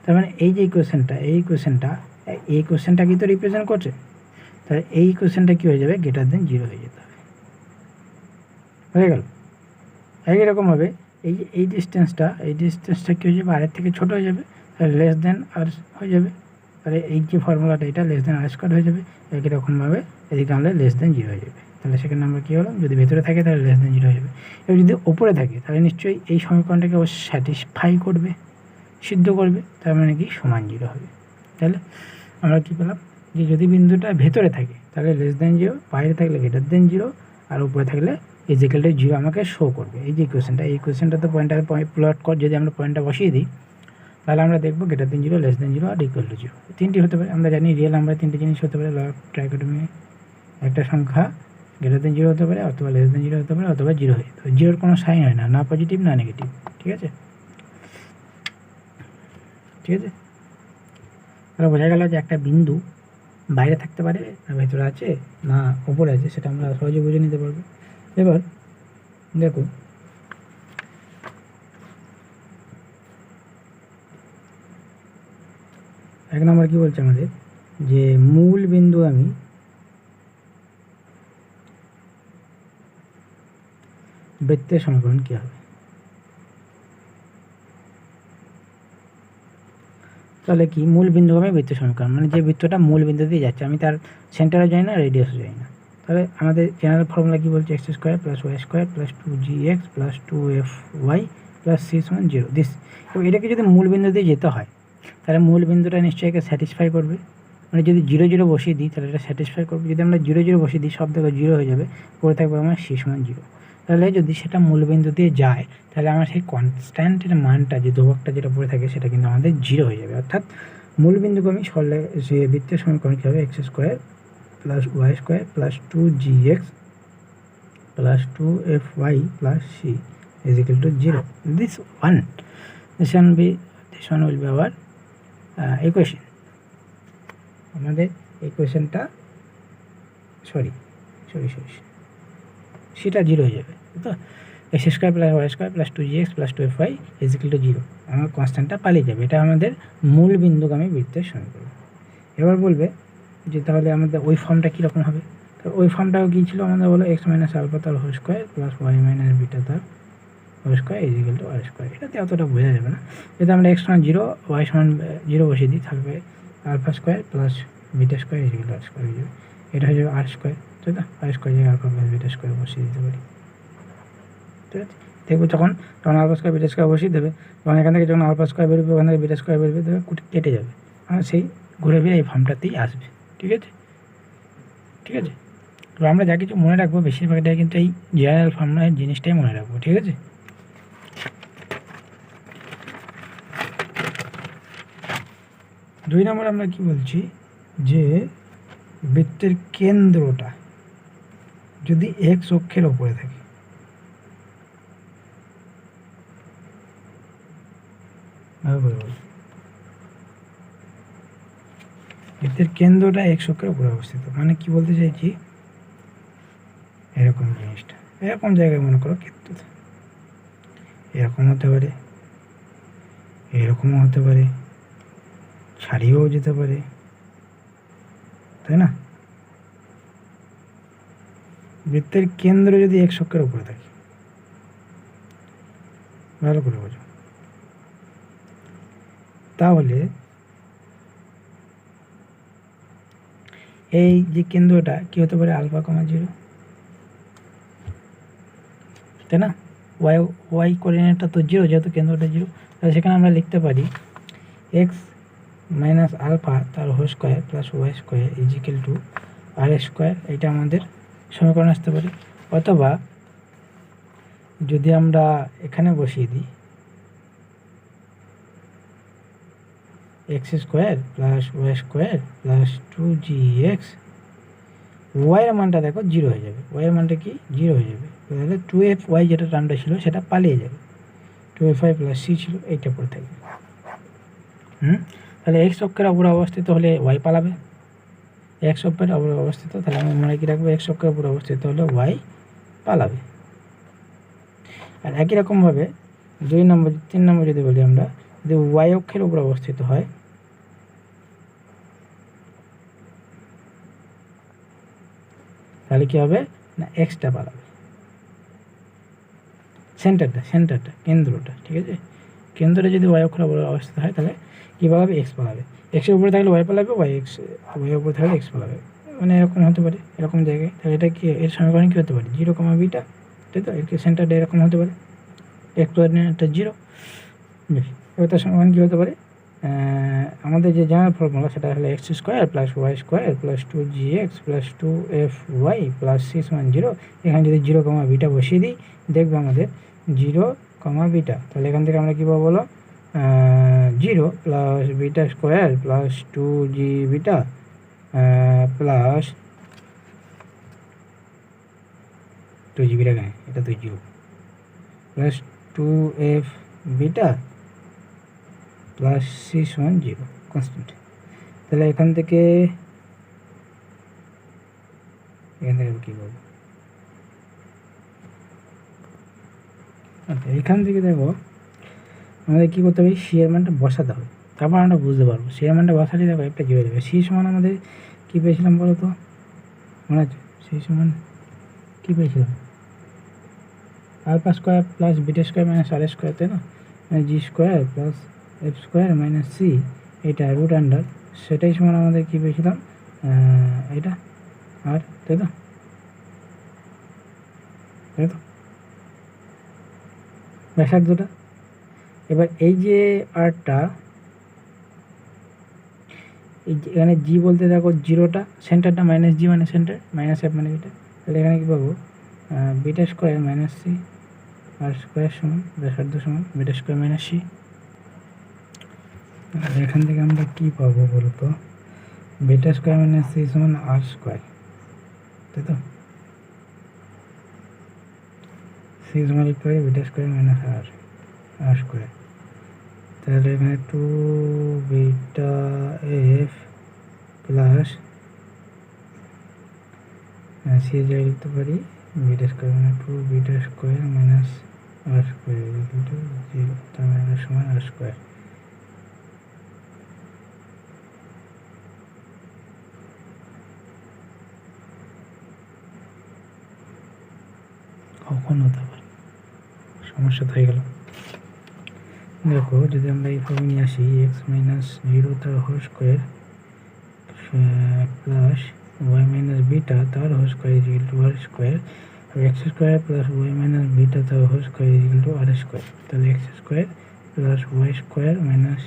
তার মানে এই যে এই কোশ্চেনটা কি তো রিপ্রেজেন্ট করছে, তাহলে এই কোশ্চেনটা কী হয়ে যাবে? গ্রেটার দেন 0 হয়ে যেতে হবে, হয়ে গেল। একই রকমভাবে এই ডিস্টেন্সটা কী হয়ে যাবে? আরের থেকে ছোটো হয়ে যাবে, তাহলে লেস দেন আর হয়ে যাবে। তাহলে এই যে ফর্মুলাটা, এটা লেস দেন r² হয়ে যাবে। একই রকমভাবে এদিকে আনলে লেস দেন 0 হয়ে যাবে। তাহলে সেখানে আমরা কী হলো? যদি ভেতরে থাকে তাহলে লেস দেন 0 হয়ে যাবে। এবার যদি ওপরে থাকে, তাহলে নিশ্চয়ই এই সমীকরণটাকে ও স্যাটিসফাই করবে, সিদ্ধ করবে, তার মানে কি সমান 0 হবে। তাহলে আমরা কী পেলাম? যে যদি বিন্দুটা ভেতরে থাকে তাহলে লেস দেন 0, বাইরে থাকলে গ্রেটার দেন 0, আর উপরে থাকলে ইজিক্যাল টু 0 আমাকে শো করবে। এই যে ইকুয়েশনটা তো প্লট কর, যদি আমরা পয়েন্টটা বসিয়ে দিই, তাহলে আমরা দেখবো গ্রেটার দেন 0, লেস দেন 0 আর ইকুয়াল টু 0, তিনটি হতে পারে। আমরা জানি রিয়েল নাম্বার তিনটি জিনিস হতে পারে, ল অফ ট্রাইকোটমি, একটা সংখ্যা গ্রেটার দেন 0 হতে পারে, অথবা লেস দেন 0 হতে পারে, অথবা 0 হয়ে যেতে পারে। 0-র কোনো সাইন হয় না, না পজিটিভ না নেগেটিভ, ঠিক আছে? তাহলে বোঝা গেল যে একটা বিন্দু বাইরে থাকতে পারে, না ভেতরে আছে, না ওপরে আছে, সেটা আমরা সহজে বুঝে নিতে পারবো। এবার দেখো এক নম্বর কী বলছে আমাদের, যে মূল বিন্দুগামী বৃত্তের সমীকরণ কী হবে। তাহলে কি মূল বিন্দুগামী বৃত্তের সমীকরণ, মানে যে বৃত্তটা মূল বিন্দু দিয়ে যাচ্ছে, আমি তার সেন্টারে যাই না, রেডিয়াসে যাই না। তাহলে আমাদের জেনারেল ফর্মুলা কি বলছে, x square plus y square plus 2gx plus 2fy plus c সমান 0 দিস। এবং এটাকে যদি মূল বিন্দু দিয়ে যেতে হয় তাহলে মূল বিন্দুটা নিশ্চয়ই একে স্যাটিসফাই করবে, মানে যদি 0 0 বসিয়ে দিই তাহলে এটা স্যাটিসফাই করবে। যদি আমরা 0 0 বসিয়ে দিই সব জায়গায় 0 হয়ে যাবে, পড়ে থাকবে আমার c সমান 0। তাহলে যদি সেটা মূল বিন্দু দিয়ে যায় তাহলে আমার সেই কনস্ট্যান্টের মানটা, যে ধ্রুবকটা যেটা পড়ে থাকে, সেটা কিন্তু আমাদের 0 হয়ে যাবে। অর্থাৎ মূল বিন্দুগামী সে বৃত্তের সমীকরণ কী হবে, x square plus y square plus 2gx plus 2fy plus c is equal to 0. This one will be our equation. আমাদের ইকুয়েশনটা সেটা 0 হয়ে যাবে, তো x square plus y square plus 2gx plus 2fy is equal to 0, আমার কনস্ট্যান্টটা পালিয়ে যাবে। এটা আমাদের মূল বিন্দুগামী বৃত্তের সমীকরণ। এবার বলবে যে তাহলে আমাদের ওই ফর্মটা কীরকম হবে। তো ওই ফর্মটাও কী ছিল আমাদের, বলো এক্স মাইনাস আলফা তার whole square plus y minus beta তার whole square is equal to r square. এটাতে অতটা বোঝা যাবে না। যদি আমরা এক্স সমান 0 ওয়াই সমান 0 বসিয়ে দিই, থাকবে alpha square plus beta square is equal to r square হয়ে যাবে। এটা হয়ে যাবে আর স্কোয়ার, তাই তো? আর স্কোয়ার জায়গায় আলফা প্লাস বিটা স্কোয়ার বসিয়ে দিতে পারি, ঠিক আছে? দেখবো তখন আলফা স্কোয়ার বিটা স্কোয়ার বসিয়ে দেবে, এবং এখান থেকে যখন আলফা স্কোয়ার বেরোবে ওখান থেকে বিটা স্কোয়ার বেরোবে, দেবে কেটে যাবে, আর সেই ঘুরে ফিরে এই ফর্মটাতেই আসবে, ঠিক আছে? ঠিক আছে, তো আমরা যা কিছু মনে রাখবো বেশিরভাগটাই কিন্তু এই জেনারেল ফর্মুলার জিনিসটাই মনে রাখবো, ঠিক আছে? 2 নম্বর আমরা কি বলছি, যে বৃত্তের কেন্দ্রটা যদি এক্স অক্ষের ওপরে থাকে, বৃত্তের কেন্দ্রটা এক্স অক্ষের উপরে অবস্থিত, মানে কি বলতে চাইছি, এরকম জিনিসটা এরকম জায়গায় মনে করো ক্ষেত্রটা এরকম হতে পারে, এরকমও হতে পারে, ছাড়িয়েও যেতে পারে, তাই না? বৃত্তের কেন্দ্র যদি এক্স অক্ষের উপরে থাকে, ভালো করে বোঝো, তাহলে এই যে কেন্দ্রটা কি হতে পারে, আলফা কমা 0, তাই না? ওয়াই কোঅর্ডিনেটটা তো 0, যেহেতু কেন্দ্রটা 0, তাহলে সেখানে আমরা লিখতে পারি এক্স মাইনাস আলফা তার whole square plus y square is equal to r square. এটা আমাদের সমীকরণ আসতে পারে। অথবা যদি আমরা এখানে বসিয়ে দিই x square plus y square plus 2gx, ওয়াইয়ের মানটা দেখো 0 হয়ে যাবে, ওয়াইয়ের মানটা কি 0 হয়ে যাবে, তাহলে 2fy যেটা টার্মটা ছিল সেটা পালিয়ে যাবে, 2fy প্লাস c ছিল, এইটা পড়ে থাকবে। তাহলে এক্স অক্ষের উপরে অবস্থিত হলে ওয়াই পালাবে, এক্স অক্ষের উপরে অবস্থিত, তাহলে আমি মনে কি রাখবো, এক্স অক্ষের উপরে অবস্থিত হলে ওয়াই পালাবে। আর একই রকমভাবে 3 নম্বর যদি বলি আমরা, যদি ওয়াই অক্ষের উপর অবস্থিত হয় তাহলে কি হবে না, এক্সটা পালাবে, সেন্টারটা কেন্দ্রটা, ঠিক আছে? কেন্দ্রে যদি ওয়াই অক্ষের উপরে অবস্থিত হয় তাহলে কী পালাবে, এক্স পালাবে। এক্সের উপরে থাকলে ওয়াই পালাবে, ওয়াই উপরে থাকলে এক্স পালাবে, মানে এরকম হতে পারে, এরকম জায়গায়। তাহলে এটা কি, এর সমীকরণ কী হতে পারে, 0 কমা বিটা, তাই তো? এর সেন্টারটা এরকম হতে পারে, এক্স কোঅর্ডিনেটটা 0, বেশ। এবার তার সমীকরণ কী হতে পারে, আমাদের যে জেনারেল ফর্মুলা সেটা হলো x square plus y square plus 2gx plus 2fy plus c সমান 0। এখানে যদি 0 কমা বিটা বসিয়ে দিই, দেখবে আমাদের 0 কমা বিটা, তাহলে এখান থেকে আমরা কী পাবো বলো, 0 plus beta square plus 2g beta plus 2g beta, কেন এটা তো 0, plus 2f beta plus c সমান 0 কনস্ট্যান্ট। তাহলে এখান থেকে কী বলবো, আচ্ছা এখান থেকে দেখো আমাদের কী করতে হবে, সি এর মানটা বসাতে হবে, তারপর আমরা বুঝতে পারবো সি এর মানটা বসালে দেখো একটা কী হয়ে যাবে। সি সমান আমাদের কী পেয়েছিলাম বলো তো, মনে আছে সি সমান কী পেয়েছিলাম, alpha square plus beta square minus r square, তাই না, g square plus f square minus c, এটা রুট আন্ডার, সেটাই সমান আমাদের কী পেয়েছিলাম এটা আর, তাই তো, তাই তো ব্যাসার্ধটা। এবার এই যে আরটা, এই এখানে জি বলতে দেখো জিরোটা, সেন্টারটা মাইনাস জি মানে সেন্টার, মাইনাস এফ মানে বিটা, তাহলে এখানে কী পাবো বিটা স্কোয়ার মাইনাস সি আর স্কোয়ার সমান ব্যাসার্ধ সমান বিটা স্কোয়ার মাইনাস সি। আর এখান থেকে আমরা কী পাবো বলতো, বিটা স্কোয়ার মাইনাস সি সমান আর স্কোয়ার, তাই তো, সি সমান লিখতে পারি beta square minus r square. তাহলে এখানে two beta f plus c এর জায়গায় লিখতে পারি বিটা স্কোয়ার মানে two beta square minus r square equal to zero, তার মানে সমান আর স্কোয়ার। কখন হতে পারে সমস্যা তো হয়ে গেল। দেখো যদি আমরা এই ফর্মে নিয়ে আসি এক্স মাইনাস জিরো তার whole square plus y minus beta তার whole square is equal to r square, আর x square plus y minus beta তার whole square is equal to r square. তাহলে x square plus y square minus,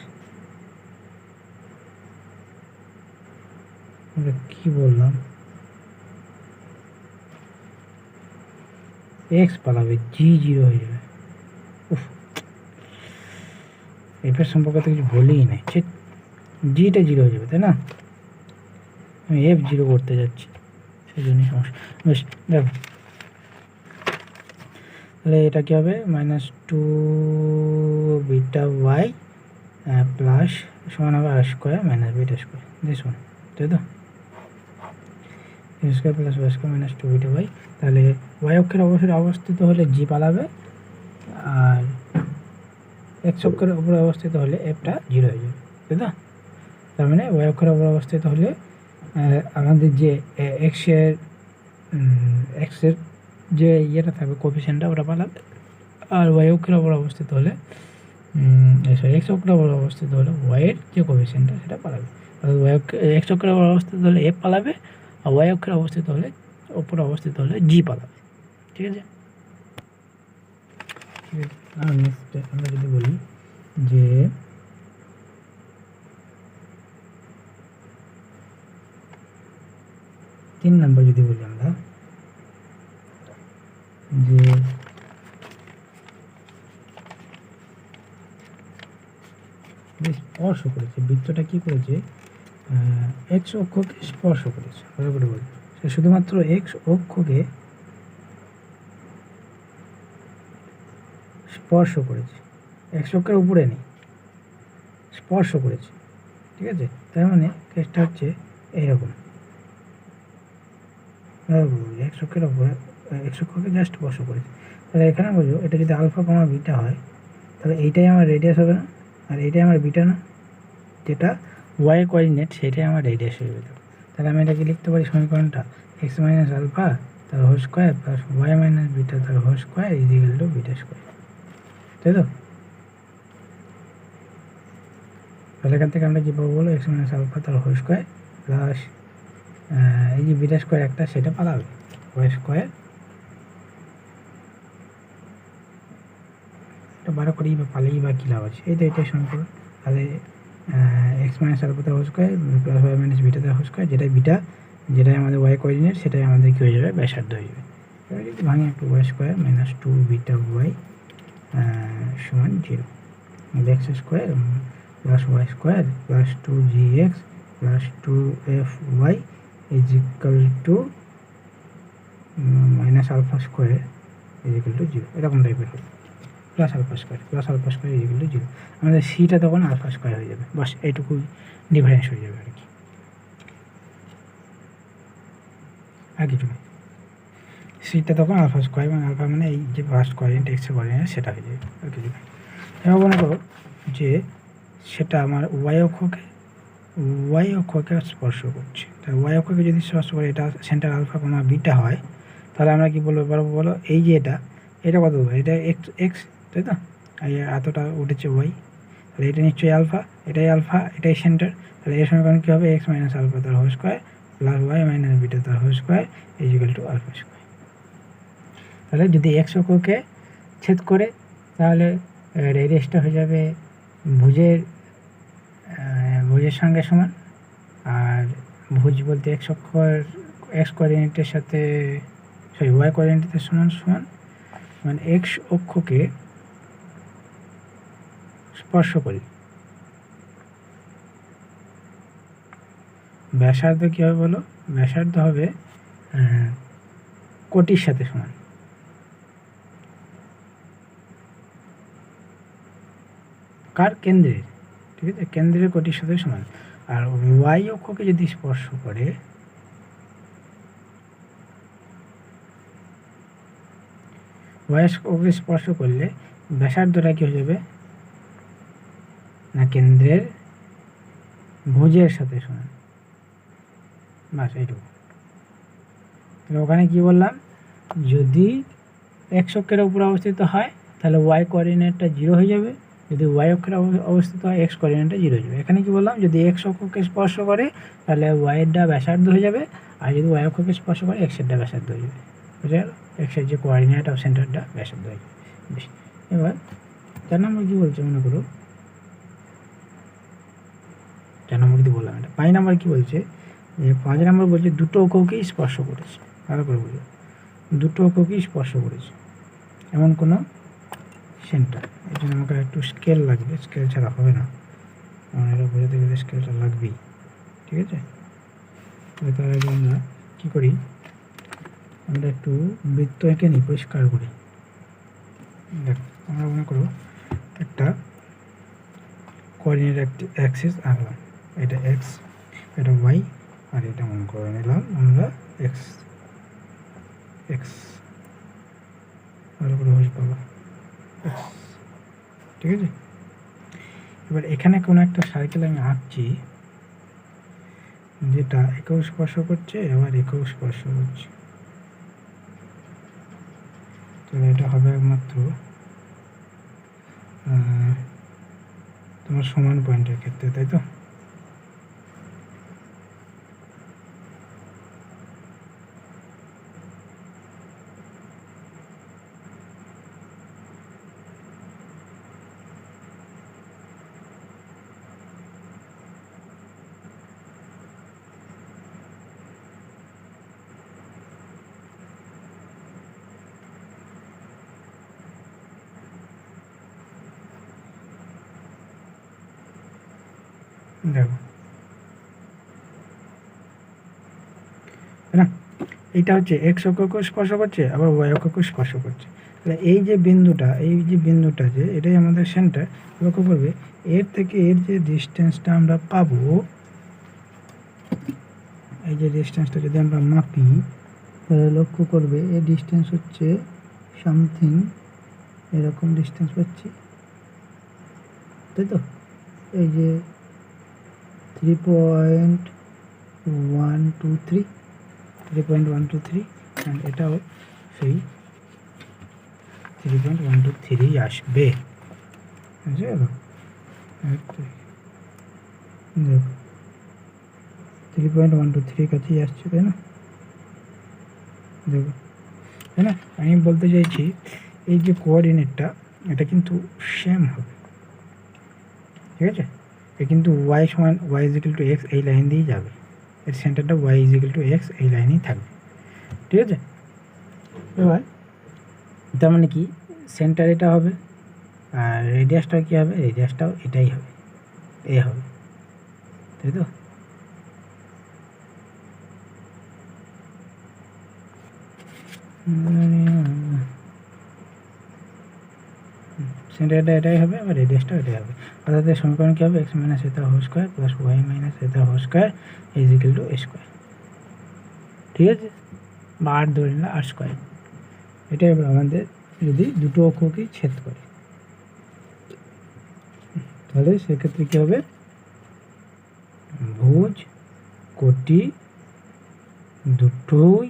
আমরা কী বললাম, x পালাবে জি zero হয়ে যাবে। উফ, এফের সম্পর্কে তো কিছু বলেই নাই, ঠিক জিটা জিরো হয়ে যাবে, তাই না, আমি এফ জিরো করতে যাচ্ছি সেই জন্যই সমস্যা। বেশ দেখো তাহলে এটা কী হবে minus two beta y plus সমান হবে r square minus beta square দেখুন, তাই তো, a square plus y square minus two beta y. তাহলে ওয়াই অক্ষের অবশ্যই অবস্থিত হলে জি পালাবে, আর এক্স অক্ষের উপরে অবস্থিত হলে এফটা জিরো হয়ে যাবে, তাই তো। তার মানে ওয়াই অক্ষের উপরে অবস্থিত হলে আমাদের যে এক্সের যে ইয়েটা থাকবে কোফিশিয়েন্টটা ওটা পালাবে, আর ওয়াই অক্ষের উপর অবস্থিত হলে সরি এক্স অক্ষের উপর অবস্থিত হলে ওয়াইয়ের যে কোফিশিয়েন্টটা সেটা পালাবে। অর্থাৎ ওয়াই এক্স অক্ষের উপর অবস্থিত হলে এফ পালাবে, আর ওয়াই অক্ষের অবস্থিত হলে উপরে অবস্থিত হলে জি পালাবে, ঠিক আছে। আর নেক্সট আমরা যদি বলি যে তিন নম্বর যদি বলি আমরা যে স্পর্শ করেছে, বৃত্তটা কি করেছে এক্স অক্ষকে স্পর্শ করেছে, ভালো করে বলি সে শুধুমাত্র এক্স অক্ষকে স্পর্শ করেছে, এক্স অক্ষের উপরে নেই, স্পর্শ করেছে, ঠিক আছে। তার মানে কেসটা হচ্ছে এইরকম, এক্স অক্ষের উপরে এক্স অক্ষকে জাস্ট স্পর্শ করেছে। তাহলে এখানে বলবো এটা যদি আলফা কমা বিটা হয় তাহলে এইটাই আমার রেডিয়াস হবে না, আর এইটাই আমার বিটা না, যেটা ওয়াই কোঅর্ডিনেট সেটাই আমার রেডিয়াস হয়ে যাবে। তাহলে আমি এটাকে লিখতে পারি সমীকরণটা এক্স মাইনাস আলফা তার whole square plus y minus beta তার whole square is equal to beta square, তাই তো। তাহলে এখান থেকে আমরা কী পাবো বলো, এক্স মাইনাস আলফা তার হোল স্কোয়ার প্লাস এই যে বিটা স্কোয়ার একটা সেটা পালাবে, ওয়াই স্কোয়ার এটা বারো করেই বা পালেই বা কী লাভ আছে, এই তো এটাই সমীকরণ। তাহলে এক্স মাইনাস আলফা তার whole square plus y minus beta তার হোল স্কোয়ার, যেটাই বিটা যেটাই আমাদের ওয়াই কোঅর্ডিনেট সেটাই আমাদের কী হয়ে যাবে ব্যাসার্ধ হয়ে যাবে। এবার যদি ভাঙে একটু y square minus two beta y সমান zero, x square plus y square plus two g x plus two f y is equal to minus alpha square is equal to zero, এরকম টাইপের হবে, plus alpha square is equal to zero. আমাদের সিটা তখন alpha square হয়ে যাবে, বাস এইটুকুই difference হয়ে যাবে আর কি, আর কিছু নেই। সিটা তখন আলফা স্কোয়ার মানে আলফা মানে এই যে ফার্স্ট কোঅর্ডিনেট এক্সের কোঅর্ডিনেট সেটা হয়ে যাবে, আর কিছু নেই। এবার মনে করো যে সেটা আমার ওয়াই অক্ষকে স্পর্শ করছে। তাই ওয়াই অক্ষকে যদি স্পর্শ করে, এটা সেন্টার আলফা কমা বিটা হয়, তাহলে আমরা কি বলবো বলো, এই যে এটা কত, এটা এক্স, তাই তো, এই এতটা উঠেছে ওয়াই, তাহলে এটা নিশ্চয়ই আলফা, এটাই সেন্টার। তাহলে এর সমীকরণ কী হবে, এক্স মাইনাস আলফা তার whole square plus y minus beta তার whole square is equal to alpha square. তাহলে যদি এক্স অক্ষকে ছেদ করে, তাহলে রেডিয়াসটা হয়ে যাবে ভুজের সঙ্গে সমান। আর ভুজ বলতে এক্স কোঅর্ডিনেটের সাথে ওয়াই কোঅর্ডিনেটের সমান, মানে এক্স অক্ষকে স্পর্শ করি, ব্যাসার্ধ কী হবে বলো, ব্যাসার্ধ হবে কোটির সাথে সমান। কার, কেন্দ্রের, ঠিক আছে, কেন্দ্রের কোটির সাথে সমান। আর ওয়াই অক্ষকে যদি স্পর্শ করে, ওয়াই অক্ষকে স্পর্শ করলে ব্যাসার্ধটা কি হয়ে যাবে না, কেন্দ্রের ভুজের সাথে সমান, বাস এইটুকু। তাহলে ওখানে কি বললাম, যদি এক্স অক্ষের উপরে অবস্থিত হয় তাহলে ওয়াই কোঅর্ডিনেটটা 0 হয়ে যাবে, যদি ওয়াই অক্ষের অবস্থিত হয় এক্স কোঅর্ডিনেটটা 0 হয়ে যাবে। এখানে কি বললাম, যদি এক্স অক্ষকে স্পর্শ করে তাহলে ওয়াইয়েরটা ব্যাসার্ধ হয়ে যাবে, আর যদি ওয়াই অক্ষকে স্পর্শ করে এক্সেরটা ব্যাসার্ধ হয়ে যাবে, বুঝে গেল, এক্সের যে কোঅর্ডিনেট অফ সেন্টারটা ব্যাসার্ধ হয়ে যাবে। বেশ, এবার 4 নম্বর কী বলছে মনে করো, 4 নম্বর কি বললাম, এটা 5 নম্বর কী বলছে, যে 5 নম্বর বলছে দুটো অক্ষকেই স্পর্শ করেছে, ভালো করে বুঝো, দুটো অক্ষকেই স্পর্শ করেছে এমন কোনো সেন্টার। এই জন্য আমাকে একটু স্কেল লাগবে, স্কেল ছাড়া হবে না, কারণ এটা বোঝাতে গেলে স্কেলটা লাগবেই, ঠিক আছে। তার আগে আমরা কী করি, আমরা একটু বৃত্ত এঁকে নিই, পরিষ্কার করি। দেখ, আমরা মনে করো একটা কোঅর্ডিনেট অ্যাক্সিস আঁকলাম, এটা এক্স, এটা ওয়াই, আর এটা মনে করে নিলাম আমরা এক্স, ভালো করে বুঝতে পারবো, ঠিক আছে। এবার এখানে কোনো একটা সার্কেল আমি আঁকছি, যেটা একেও স্পর্শ করছে আবার একেও স্পর্শ করছে, তাহলে এটা হবে একমাত্র তোমার সমান পয়েন্টের ক্ষেত্রে, তাই তো। দেখো না, এইটা হচ্ছে এক্স অক্ষকে স্পর্শ করছে আবার ওয়াই অক্ষকে স্পর্শ করছে, তাহলে এই যে বিন্দুটা যে এটাই আমাদের সেন্টার। লক্ষ্য করবে এর থেকে এর যে ডিস্টেন্সটা আমরা পাবো, এই যে ডিস্টেন্সটা যদি আমরা মাপি, তাহলে লক্ষ্য করবে এই ডিস্টেন্স হচ্ছে সামথিং এরকম ডিস্টেন্স পাচ্ছি, তাই তো। এই যে 3.123 অ্যান্ড এটাও সেই 3.123 আসবে, বুঝে গেল। দেখো 3.123 কাছেই আসছে, তাই না, দেখো, তাই না। আমি বলতে চাইছি এই যে কোঅর্ডিনেটটা এটা কিন্তু সেম হবে, ঠিক আছে। এ কিন্তু ওয়াই সমান ওয়াই ইজিক্যাল টু এক্স এই লাইন দিয়েই যাবে, এর সেন্টারটা ওয়াই ইজিক্যাল টু এক্স এই লাইনেই থাকবে, ঠিক আছে। এবার তার মানে কি, সেন্টার এটা হবে আর রেডিয়াসটা কী হবে, রেডিয়াসটাও এটাই হবে, এ হবে, তাই তো। সেন্টারটা এটাই হবে আর রেডিয়াসটা এটাই হবে, অর্থাৎ সমীকরণ কী হবে, এক্স মাইনাস এটা whole square plus y minus এটা whole square is equal to a square, ঠিক আছে, বা আর ধরে নিলাম আর স্কোয়ার। এটাই আমাদের যদি দুটো অক্ষকেই ছেদ করে, তো তাহলে সেক্ষেত্রে কী হবে, ভুজ কোটি দুটোই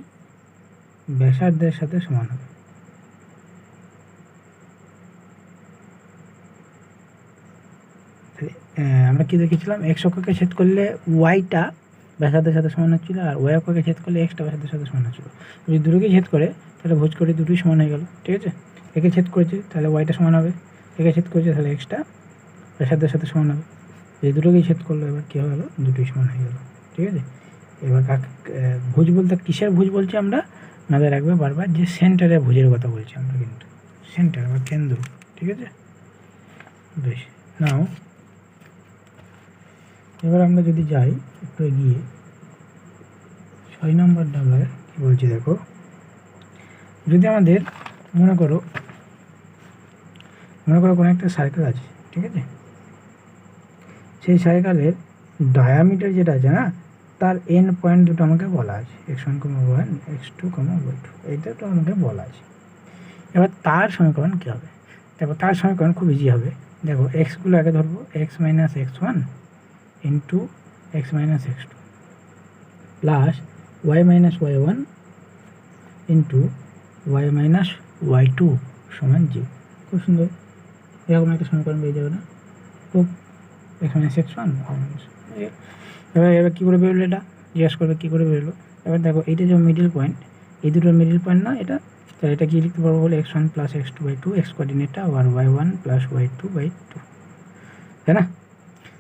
ব্যাসার্ধের সাথে সমান হবে। আমরা কি দেখেছিলাম, এক্স অক্ষকে ছেদ করলে ওয়াইটা ব্যাসার্ধের সাথে সমান হচ্ছিলো, আর ওয়াই অক্ষকে ছেদ করলে এক্সটা ব্যাসার্ধের সাথে সমান হচ্ছিলো। যদি দুটোকে ছেদ করে তাহলে ভুজ কোটি দুটোই সমান হয়ে গেল। ঠিক আছে, একে ছেদ করেছে তাহলে ওয়াইটা সমান হবে, একে ছেদ করেছে তাহলে এক্সটা ব্যাসার্ধের সাথে সমান হবে। এই দুটোকেই ছেদ করলো, এবার কী হয়ে গেলো, দুটোই সমান হয়ে গেল। ঠিক আছে, এবার ভুজ বলতে কিসের ভুজ বলছি আমরা, মাথায় রাখবে বারবার যে সেন্টারে ভুজের কথা বলছি আমরা, কিন্তু সেন্টার বা কেন্দ্র। ঠিক আছে, বেশ। নাও এবার আমরা যদি যাই একটু এগিয়ে 6 নম্বর ডাবলায় কী বলছি দেখো, যদি আমাদের মনে করো কোনো একটা সার্কেল আছে। ঠিক আছে, সেই সার্কেলের ডায়ামিটার যেটা আছে না, তার এন পয়েন্ট দুটো আমাকে বলা আছে, x1, y1, x2, y2, এইটা তো আমাকে বলা আছে। এবার তার সমীকরণ কী হবে, দেখো তার সমীকরণ খুব ইজি হবে। দেখো এক্সগুলো আগে ধরবো, x minus x1 into x minus x2 plus y minus y1 into y minus y2 সমান 0। খুব সুন্দর, এরকম একটা সমীকরণ পেয়ে যাবে না, খুব x মাইনাস x1। এবার কী করে বেরোলো, এটা জিজ্ঞেস করবে কী করে বেরোলো। এবার দেখো এইটা যে মিডিল পয়েন্ট, এই দুটোর মিডিল পয়েন্ট না এটা, তাহলে এটা কী লিখতে পারবো বলে x1 প্লাস x2/2, এক্স কোঅর্ডিনেটটা, আর y1 প্লাস y2/2, তাই না।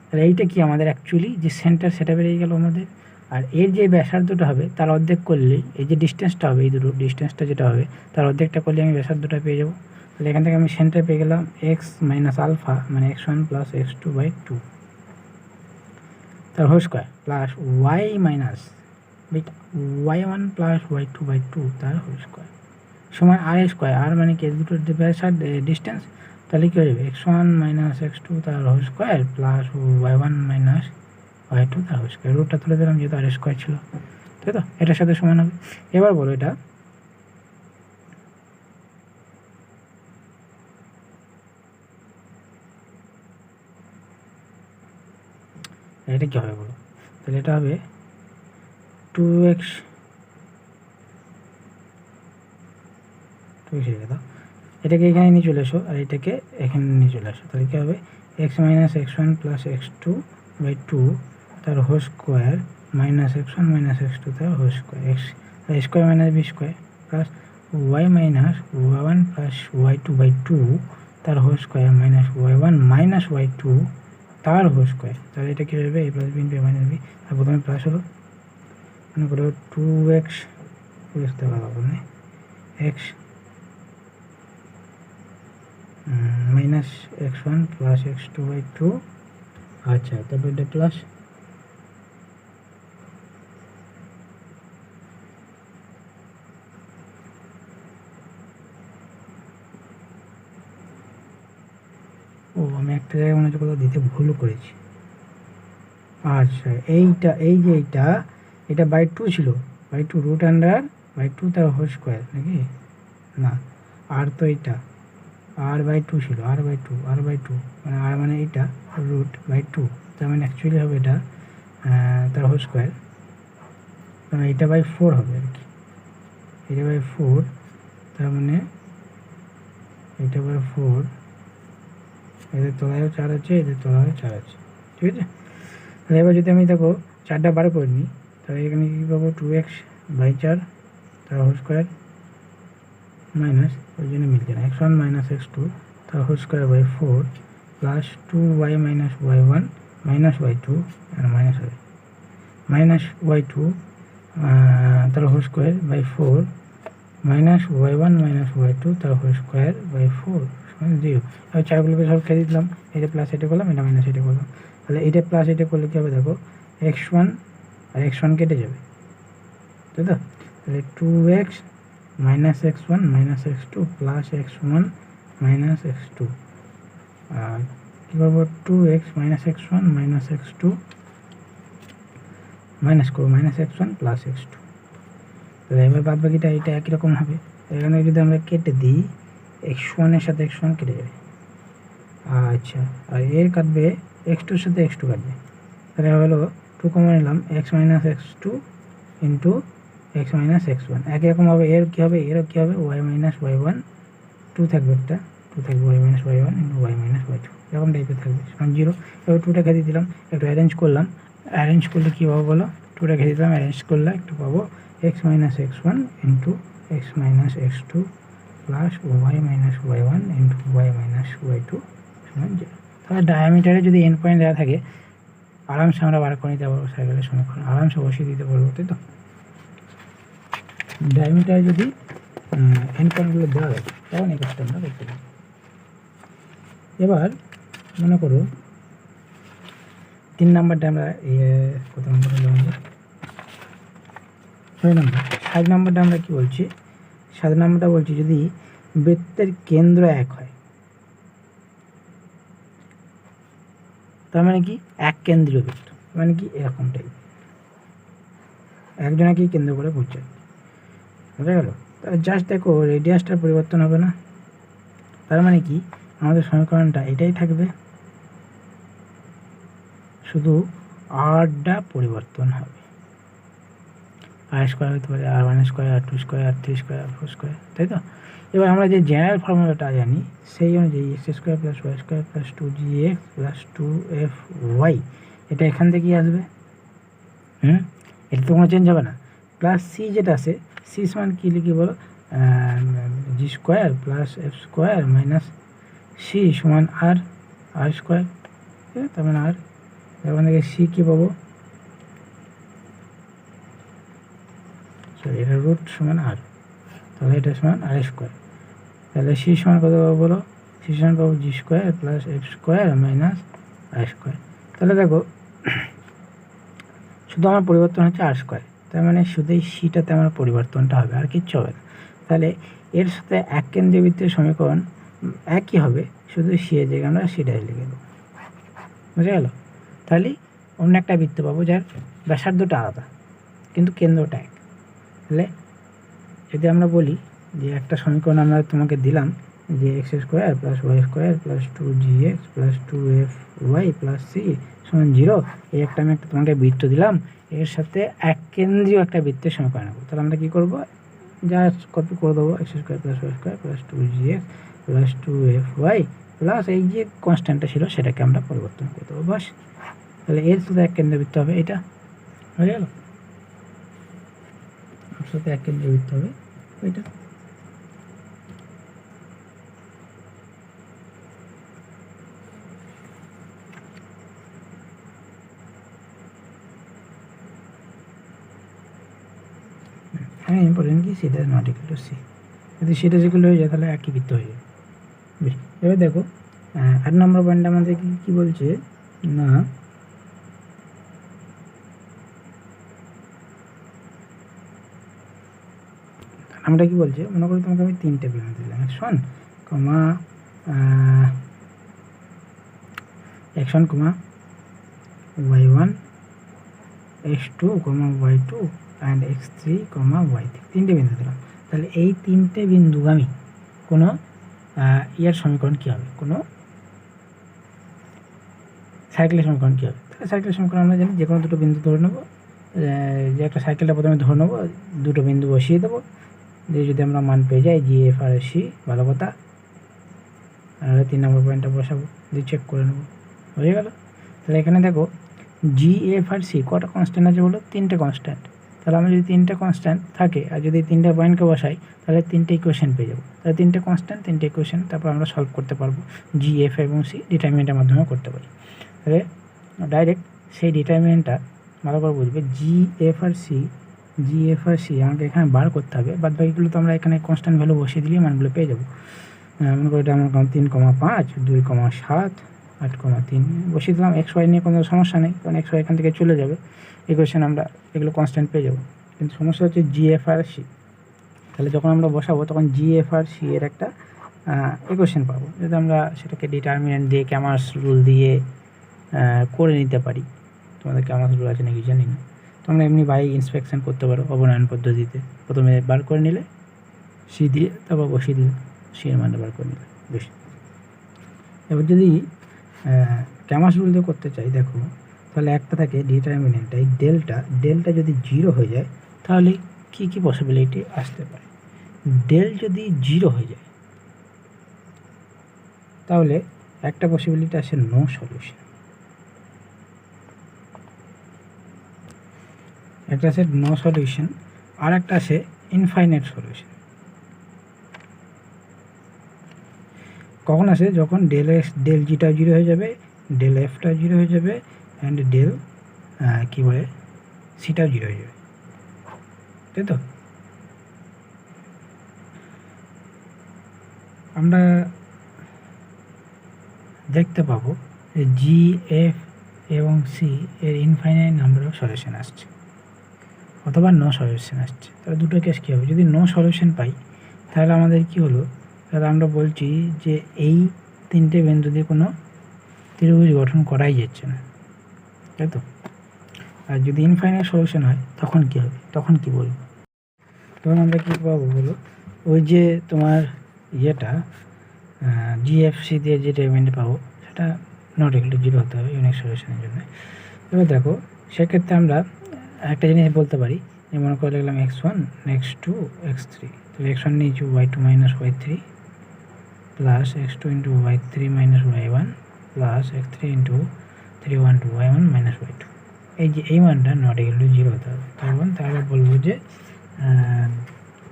তাহলে এইটা কি আমাদের অ্যাকচুয়ালি যে সেন্টার সেটা বেরিয়ে গেল আমাদের। আর এর যে ব্যাসার্ধটা হবে তার অর্ধেক করলেই, এই যে ডিস্টেন্সটা হবে, এই দুটো ডিস্টেন্সটা যেটা হবে তার অর্ধেকটা করলে আমি ব্যাসার্ধটা পেয়ে যাবো। তাহলে এখান থেকে আমি সেন্টার পেয়ে গেলাম এক্স মাইনাস আলফা, মানে x1 প্লাস x2/2 তার whole square, plus y minus y1 plus y2/2 তার হোল স্কোয়ার সমান আর স্কোয়ার। আর মানে কি দুটো ব্যাসার্ধ ডিস্টেন্স, তাহলে কী হয়ে যাবে, x1 মাইনাস x2 তার whole square plus y1 minus y2 তার হোল স্কোয়ার। রুটটা তুলে দিলাম যেহেতু আর স্কোয়ার ছিল, তাই তো, এটার সাথে সমান হবে। এবার বলো এটা কী হবে বলো, তাহলে এটা হবে 2x দাও, এটাকে এখানে নিয়ে চলে এসো আর এটাকে এখানে নিয়ে চলে আসো, তাহলে কী হবে, x minus x1 plus x2/2 তার whole square minus x1 minus x2 তার whole square, x square minus b square plus y minus y1 plus y2/2 তার whole square minus y1 minus y2 তার হোল স্কোয়ার। তাহলে এটা কী হবে, a plus b into a minus b, আর প্রথমে plus হলো, মনে করো 2x বুঝতে পারবো না, x minus x1 plus x2/2, আচ্ছা তারপর এটা প্লাস আমি একটা জায়গায় মনে হচ্ছে কোথাও দিতে ভুল করেছি। আচ্ছা এটা বাই 2 ছিল, বাই 2 রুট আন্ডার বাই 2 তার হোল স্কোয়ার নাকি না, আর তো এটা r/2 ছিল, r/2 মানে আর মানে এইটা রুট বাই 2, তার মানে অ্যাকচুয়ালি হবে এটা তার হোল স্কোয়ার, মানে এটা বাই 4 হবে আর কি, এটা বাই 4, তার মানে এটা বাই 4, এদের তলায়ও 4 আছে, এদের তলায়ও 4 আছে। ঠিক আছে, তাহলে এবার যদি আমি দেখো 4টা বার করে নিই, তাহলে এখানে কী পাবো, 2x/4 তার হোল স্কোয়ার মাইনাস, ওই জন্য মিলছে না, x1 মাইনাস x2 তার whole square by 4 plus 2y minus y1 minus y2 minus হবে মাইনাস y2 তার whole square by 4 minus y1 minus y2 তার হোল স্কোয়ার বাই 4 সমান 0। আমি 4গুলোকে সব খেয়ে দিলাম, এটা প্লাস এটা করলাম, এটা মাইনাস এটা করলাম, তাহলে এটা প্লাস এটা করলে কী হবে দেখো, x1 আর x1 কেটে যাবে, তাই তো, তাহলে 2x minus x1 minus x2 plus x1 minus x2, আর কী পাবো, 2x minus x1 minus x2 minus করবো মাইনাস x1 প্লাস x2। তাহলে এবার বাদ বাকিটা এটা একই রকম হবে, এখানে যদি আমরা কেটে দিই x1 এর সাথে x1 কেটে যাবে, আচ্ছা, আর এর কাটবে x2 সাথে x2 কাটবে, তাহলে হলো 2 কমন নিলাম x minus x2 into x minus x1। একই রকমভাবে এর কী হবে, এরও কী হবে y মাইনাস y1, 2 থাকবে একটা, 2 থাকবে y minus y1 into y minus y2, এরকম টাইপের থাকবে সমান 0। এবার 2টা খেতে দিলাম, একটু অ্যারেঞ্জ করলাম, অ্যারেঞ্জ করলে কী পাবো বলো, 2টা খেতে দিলাম, অ্যারেঞ্জ করলে একটু পাবো x minus x1 into x minus x2 plus y minus y1 into y minus y2 সমান 0। তাহলে ডায়ামিটারে যদি এন্ড পয়েন্ট দেওয়া থাকে আরামসে আমরা বার করে নিতে পারবো সার্কেলের সমীকরণ, আরামসে বসিয়ে দিতে পারবো, তাই তো। ডায়ামিটারে যদি এন্ড পয়েন্টগুলো দেওয়া হয় তখন এই কাজটা আমরা করতে পারি। এবার মনে করো 3 নাম্বারটা আমরা কত নম্বর হলো আমাদের 6 নম্বর। 7 নম্বরটা আমরা কী বলছি, 7 নম্বরটা বলছি যদি বৃত্তের কেন্দ্র এক হয়, তার মানে কি এক কেন্দ্রীয় বৃত্ত, মানে কি এরকম টাইপ, একজনকেই কেন্দ্র করে বোঝায়, বোঝা গেল। তাহলে জাস্ট দেখো রেডিয়াসটার পরিবর্তন হবে না, তার মানে কি আমাদের সমীকরণটা এটাই থাকবে, শুধু আরটা পরিবর্তন হবে, আর স্কোয়ার হতে পারে r1 square, r2 square, r3 square, r4 square, তাই তো। এবার আমরা যে জেনারেল ফর্মুলাটা জানি সেই অনুযায়ী x square plus y square plus 2gx plus 2fy, এটা এখান থেকেই আসবে, এটা তো কোনো চেঞ্জ হবে না। প্লাস সি যেটা আছে, সি সমান কী লিখি বলো, g square plus f square minus c সমান আর স্কোয়ার, ঠিক আছে। তার মানে আর এখান থেকে সি কী পাবো, সরি এটা রুট সমান আর, তাহলে এটা সমান আর স্কোয়ার, তাহলে সি সমান কত পাবো বলো, সি সমান পাবো g square plus f square minus r square. তাহলে দেখো শুধু আমার পরিবর্তন হচ্ছে আর স্কোয়ার, তার মানে শুধু এই সিটাতে আমার পরিবর্তনটা হবে, আর কিচ্ছু হবে না। তাহলে এর সাথে এক কেন্দ্রীয় বৃত্তের সমীকরণ একই হবে, শুধু সি এর জায়গায় আমরা সিটাই লিখে দেবো, বুঝে গেল। তাহলে অন্য একটা বৃত্ত পাবো যার ব্যাসার্ধটা আলাদা কিন্তু কেন্দ্রটা এক। তাহলে যদি আমরা বলি যে একটা সমীকরণ আমরা তোমাকে দিলাম যে x square plus y square plus 2gx plus 2fy plus c সমান 0, এই একটা আমি একটা তোমাকে বৃত্ত দিলাম, এর সাথে এক কেন্দ্রীয় একটা বৃত্তের সমীকরণ নেবো। তাহলে আমরা কী করবো, জাস্ট কপি করে দেবো x square plus y square plus 2gx plus 2fy plus এই যে কনস্ট্যান্টটা ছিল সেটাকে আমরা পরিবর্তন করে দেবো, বাস। তাহলে এর সাথে এক কেন্দ্রীয় বৃত্ত হবে, এটা হয়ে গেল, এর সাথে এক কেন্দ্রীয় বৃত্ত হবে ওইটা। হ্যাঁ ইম্পর্টেন্ট কি সেটা নট ইকুয়াল টু সি, যদি সেটা যেগুলো হয়ে যায় তাহলে একই বৃত্ত হয়ে যাবে, বেশ। এবার দেখো 8 নম্বর পয়েন্ট আমাদের কি বলছে না, আমরা কি বলছে, মনে করি তোমাকে আমি 3টে বিন্দু দিলাম, x1 comma x1 comma y1, x2 comma y2 and x3 comma y3, 3টে বিন্দু দিলাম। তাহলে এই 3টে বিন্দুগামী কোনো ইয়ার সমীকরণ কী হবে, কোনো সাইকেলের সমীকরণ কী হবে। তাহলে সাইকেলের সমীকরণ আমরা জানি যে কোনো দুটো বিন্দু ধরে নেবো, যে একটা সাইকেলটা প্রথমে ধরে নেবো, দুটো বিন্দু বসিয়ে দেবো, দিয়ে যদি আমরা মান পেয়ে যাই জি এফ আর সি ভালো কথা, আর 3 নম্বর পয়েন্টটা বসাবো, দিয়ে চেক করে নেবো, হয়ে গেল। তাহলে এখানে দেখো জি এফ আর সি কটা কনস্ট্যান্ট আছে বলো, 3টে কনস্ট্যান্ট। তাহলে আমরা যদি 3টে কনস্ট্যান্ট থাকে আর যদি 3টে পয়েন্টকে বসাই তাহলে 3টে ইকুয়েশন পেয়ে যাবো। তাহলে 3টে কনস্ট্যান্ট 3টে ইকুয়েশন, তারপর আমরা সলভ করতে পারবো, জি এফ এবং সি ডিটারমিনেন্টের মাধ্যমে করতে পারি। তাহলে ডাইরেক্ট সেই ডিটারমিনেন্টটা ভালো করে বুঝবে, জি এফ আর সি আমাকে এখানে বার করতে হবে, বাদ বাকিগুলো তো আমরা এখানে কনস্ট্যান্ট ভ্যালু বসিয়ে দিলেই মানগুলো পেয়ে যাবো। মনে করি এটা আমার 3,5, 2,7, 8,3 বসিয়ে দিলাম। এক্স ওয়াই নিয়ে কোনো সমস্যা নেই, কারণ এক্স ওয়াই এখান থেকে চলে যাবে, ইকুয়েশন আমরা এগুলো কনস্ট্যান্ট পেয়ে যাবো। কিন্তু সমস্যা হচ্ছে জি এফ আর সি, তাহলে যখন আমরা বসাবো তখন জি এফ আর সি এর একটা ইকুয়েশন পাবো, যদি আমরা সেটাকে ডিটারমিনেন্ট দিয়ে ক্যামার্স রুল দিয়ে করে নিতে পারি। তোমাদের ক্যামার্স রুল আছে নাকি জানি না, তোমরা এমনি বাই ইন্সপেকশন করতে পারো অবনয়ন পদ্ধতিতে, প্রথমে বার করে নিলে সি দিয়ে, তারপর বসিয়ে দিলে সি এর মানটা বার করে নিলে, বেশ। এবার যদি ক্যামাস রুল দিয়ে করতে চাই, দেখো তাহলে একটা থাকে ডিটারমিনেন্ট, এই ডেলটা যদি 0 হয়ে যায় তাহলে কি কি পসিবিলিটি আসতে পারে। ডেল যদি 0 হয়ে যায় তাহলে একটা পসিবিলিটি আসে নো সলিউশন, একটা আছে নো সলিউশন, আর একটা আছে ইনফাইনাইট সলিউশন। কখন আসে? যখন ডেল জিটা 0 হয়ে যাবে, ডেল এফটা 0 হয়ে যাবে, অ্যান্ড ডেল কী বলে সিটাও 0 হয়ে যাবে, তাই তো? আমরা দেখতে পাবো যে জি, এফ এবং সি এর ইনফাইনাইট নাম্বার অফ সলিউশন আসছে অথবা নো সলিউশন আসছে। তাহলে দুটো কেস কী হবে? যদি নো সলিউশন পাই তাহলে আমাদের কি হলো, তাহলে আমরা বলছি যে এই তিনটে বিন্দু দিয়ে কোনো ত্রিভুজ গঠন করাই যাচ্ছে না, তাই তো? আর যদি ইনফাইনাইট সলিউশন হয় তখন কি হবে, তখন কি বলবো? তখন আমরা কী পাবো বলো, ওই যে তোমার ইয়েটা জিএফসি দিয়ে যে ডেভেন্ট পাবো সেটা নট ইকুয়াল টু 0 হতে হবে ইউনিক সলিউশনের জন্য। এবার দেখো সেক্ষেত্রে আমরা একটা জিনিস বলতে পারি, যে মনে করে লিখলাম x1 x2 x3, তাহলে x1 নিয়েছি y2 minus y3 plus x2 into y3 minus y1 plus x3 into 3 1 2 y1 minus y2। এই যে এই মানটা নট ইকুয়াল টু 0 হতে হবে, তখন তাহলে বলবো যে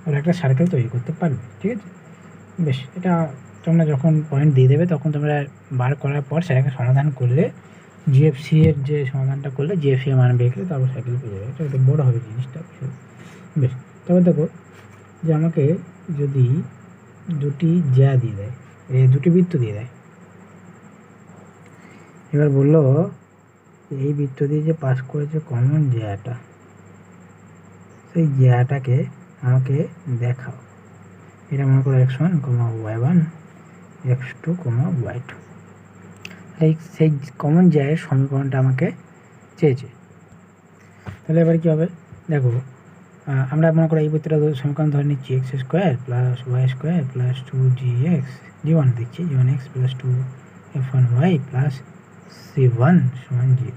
ওরা একটা সার্কেল তৈরি করতে পারবে, ঠিক আছে? বেশ, এটা তোমরা যখন পয়েন্ট দিয়ে দেবে তখন তোমরা বার করার পর সেটাকে সমাধান করলে, জিএফসি এর যে সমাধানটা করলে জিএফসি এর মান বের করে তারপর সাইকেল পেয়ে যাবে, এটা একটু বড়ো হবে জিনিসটা। বেশ, তবে দেখো যে আমাকে যদি দুটি জ্যা দিয়ে দেয়, দুটি বৃত্ত দিয়ে দেয়, এবার বললো এই বৃত্ত দিয়ে যে পাস করেছে কমন জ্যাটা, সেই জ্যাটাকে আমাকে দেখাও। এটা মনে করো x1, y1, x2, y2। সেই কমন জ্যায়ের সমীকরণটা আমাকে চেয়েছে। তাহলে এবার কী হবে দেখো, আমরা মনে করো এই বৃত্তটা সমীকরণ ধরে নিচ্ছি x square plus y square plus 2gx g1 দিচ্ছি, g1 x plus 2f1y plus c1 সমান 0।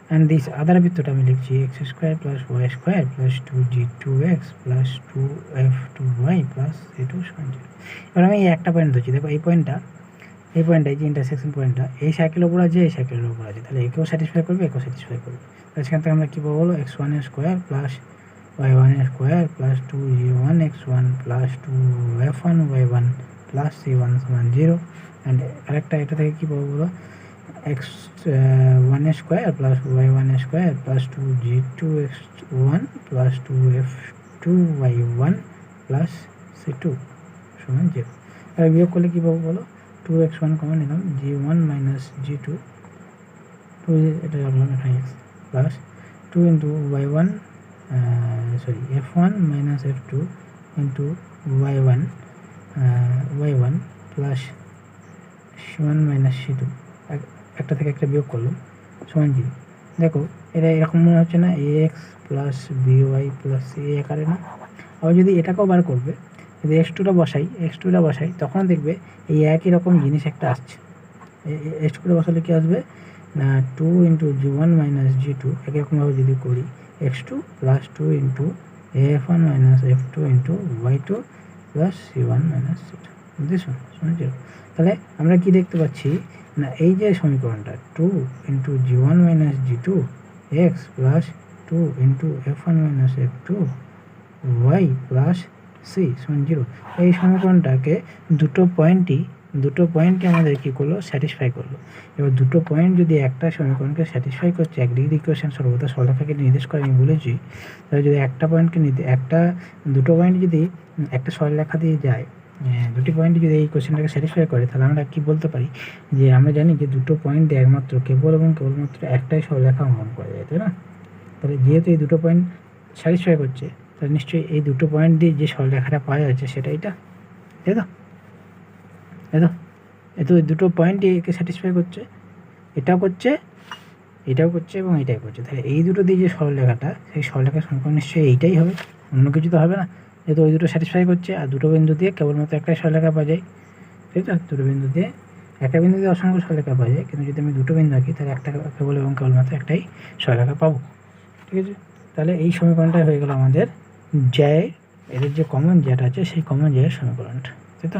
অ্যান্ড দিস আদার বৃত্তটা আমি লিখছি x square plus y square plus 2g2x plus 2f2y plus c2 সমান 0। এবার আমি এই একটা পয়েন্ট ধরছি, দেখো এই পয়েন্টটা এই যে ইন্টারসেকশন পয়েন্টটা এই সাইকেলের উপর আছে, এই সাইকেলের উপর আছে, তাহলে একেও স্যাটিসফাই করবে, একেও স্যাটিসফাই করবে। তাহলে সেখান থেকে আমরা কী পাবো বলো, x1 square plus y1 square plus 2g1 x1 plus 2f1 y1 plus c1 সমান 0। অ্যান্ড আরেকটা এটা থেকে কী পাবো বলো, x1 square plus y1 square plus 2g2 x1 plus 2f2y1 plus c2 সমান 0। আর বিয়োগ করলে কী পাবো বলো, 2x1 কমন নিলাম, g1 মাইনাস g2, 2 এটা রাখলাম এখানে x plus 2 into y1 f1 minus f2 into y1 plus c1 minus c2, একটা থেকে একটা বিয়োগ করলাম সমান 0। দেখো এটা এরকম মনে হচ্ছে না, ax plus by plus c আকারে না? আবার যদি এটাকেও বার করবে, যদি x2টা বসাই তখন দেখবে এই একই রকম জিনিস একটা আসছে। x2টা বসালে কি আসবে না, 2 ইন্টু g1 মাইনাস g2, একই রকমভাবে যদি করি x2 plus 2 into f1 minus f2 into y2 plus c1 minus c2 বুঝেছো, শুনেছো? তাহলে আমরা কি দেখতে পাচ্ছি না, এই যে সমীকরণটা 2 into g1 minus g2 x plus 2 into f1 minus f2 y plus c সমান 0, এই সমীকরণটাকে দুটো পয়েন্টই আমাদের কী করলো, স্যাটিসফাই করলো। এবার দুটো পয়েন্ট যদি একটা সমীকরণকে স্যাটিসফাই করছে, এক ডিগ্রি ইকুয়েশন সর্বদা সরলরেখাকে নির্দেশ করে আমি বলেছি, তাহলে যদি দুটো পয়েন্ট যদি একটা সরলরেখা দিয়ে যায়, দুটি পয়েন্ট যদি এই কোয়েশ্চেনটাকে স্যাটিসফাই করে, তাহলে আমরা কি বলতে পারি যে আমরা জানি যে দুটো পয়েন্ট দিয়ে একমাত্র কেবলমাত্র একটাই সরলরেখা অঙ্কন করা যায়, তাই না? তাহলে যেহেতু এই দুটো পয়েন্ট স্যাটিসফাই করছে, তাহলে নিশ্চয়ই এই দুটো পয়েন্ট দিয়ে যে সরলরেখাটা পাওয়া যাচ্ছে সেটা এটা, তাই তো? দুটো পয়েন্টই একে স্যাটিসফাই করছে, এটাও করছে এবং এটাই করছে। তাহলে এই দুটো দিয়ে যে সরলরেখাটা, সেই সরলরেখার সমীকরণ নিশ্চয়ই এইটাই হবে, অন্য কিছু তো হবে না। যেহেতু ওই দুটো স্যাটিসফাই করছে, আর দুটো বিন্দু দিয়ে কেবলমাত্র একটাই সরলরেখা পাওয়া যায়, ঠিক আছে? দুটো বিন্দু দিয়ে একটা বিন্দুতে অসংখ্য সরলরেখা পাওয়া যায়, কিন্তু যদি আমি দুটো বিন্দু আঁকি তাহলে একটা কেবল এবং কেবলমাত্র একটাই সরলরেখা পাবো। ঠিক আছে, তাহলে এই সমীকরণটা হয়ে গেল আমাদের জ্যায়, এদের যে কমন জ্যাটা আছে সেই কমন জ্যায়ের সমীকরণটা, তাই তো।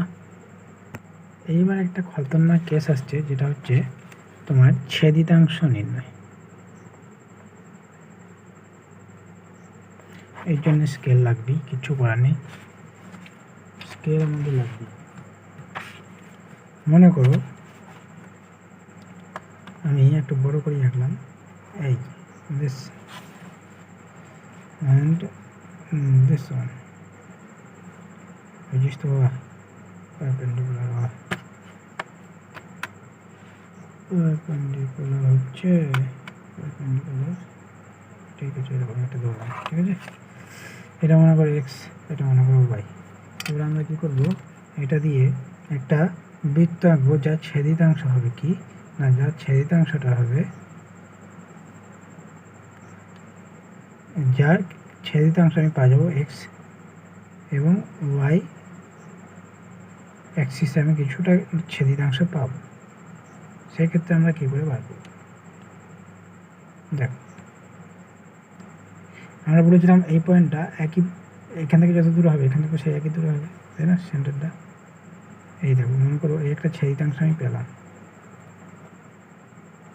এইবার একটা খতরনাক কেস আসছে, যেটা হচ্ছে তোমার ছেদিতাংশ নির্ণয়। এর জন্য স্কেল লাগবে, কিছু করার নেই, স্কেল আমাদের লাগবে। মনে করো আমি একটু বড় করে আঁকলাম এই this and this one, which is the perpendicular হচ্ছে perpendicular, ঠিক আছে, এরকম একটা ধরলাম। ঠিক আছে, এটা মনে করো এক্স, এটা মনে করো ওয়াই। এবার আমরা কী করবো, এটা দিয়ে একটা বৃত্ত আঁকবো যার ছেদিতাংশ হবে কি না, যার ছেদিতাংশটা হবে, যার ছেদিতাংশ আমি পাওয়া যাবো এক্স এবং ওয়াই অ্যাক্সিসে আমি কিছুটা ছেদিতাংশ পাবো। সেক্ষেত্রে আমরা কী করে বার করব, দেখো আমরা বলেছিলাম এই পয়েন্টটা একই, এখান থেকে যত দূর হবে এখান থেকে সেই একই দূর হবে, তাই না, সেন্টারটা। এই দেখো মনে করো এই একটা ছেদিতাংশ আমি পেলাম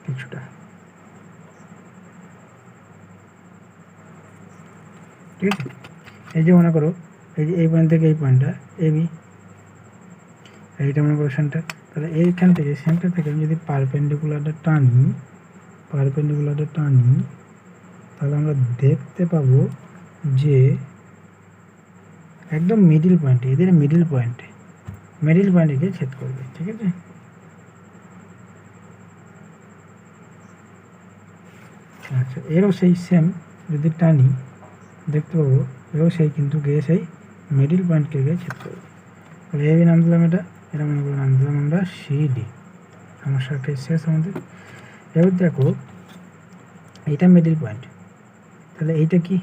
কিছুটা। ঠিক আছে, এই যে মনে করো এই যে এই পয়েন্ট থেকে এই পয়েন্টটা এবি, এইটা মনে করো সেন্টার। তাহলে এইখান থেকে সেন্টার থেকে আমি যদি পারপেন্ডিকুলারটা টানি, তাহলে আমরা দেখতে পাবো যে একদম মিডিল পয়েন্টে, এদের মিডিল পয়েন্টে গিয়ে ছেদ করবে। ঠিক আছে, আচ্ছা এরও সেই সেম যদি টানি দেখতে পাবো, এরও সেই কিন্তু গিয়ে সেই মিডিল পয়েন্টকে গিয়ে ছেদ করবে। তাহলে এবি নাম দিলাম, এটা মনে করে নাম দিলাম আমরা সিডি। সমস্যাটা শেষ আমাদের। এবার দেখো এইটা মিডিল পয়েন্ট, তাহলে এইটা কি,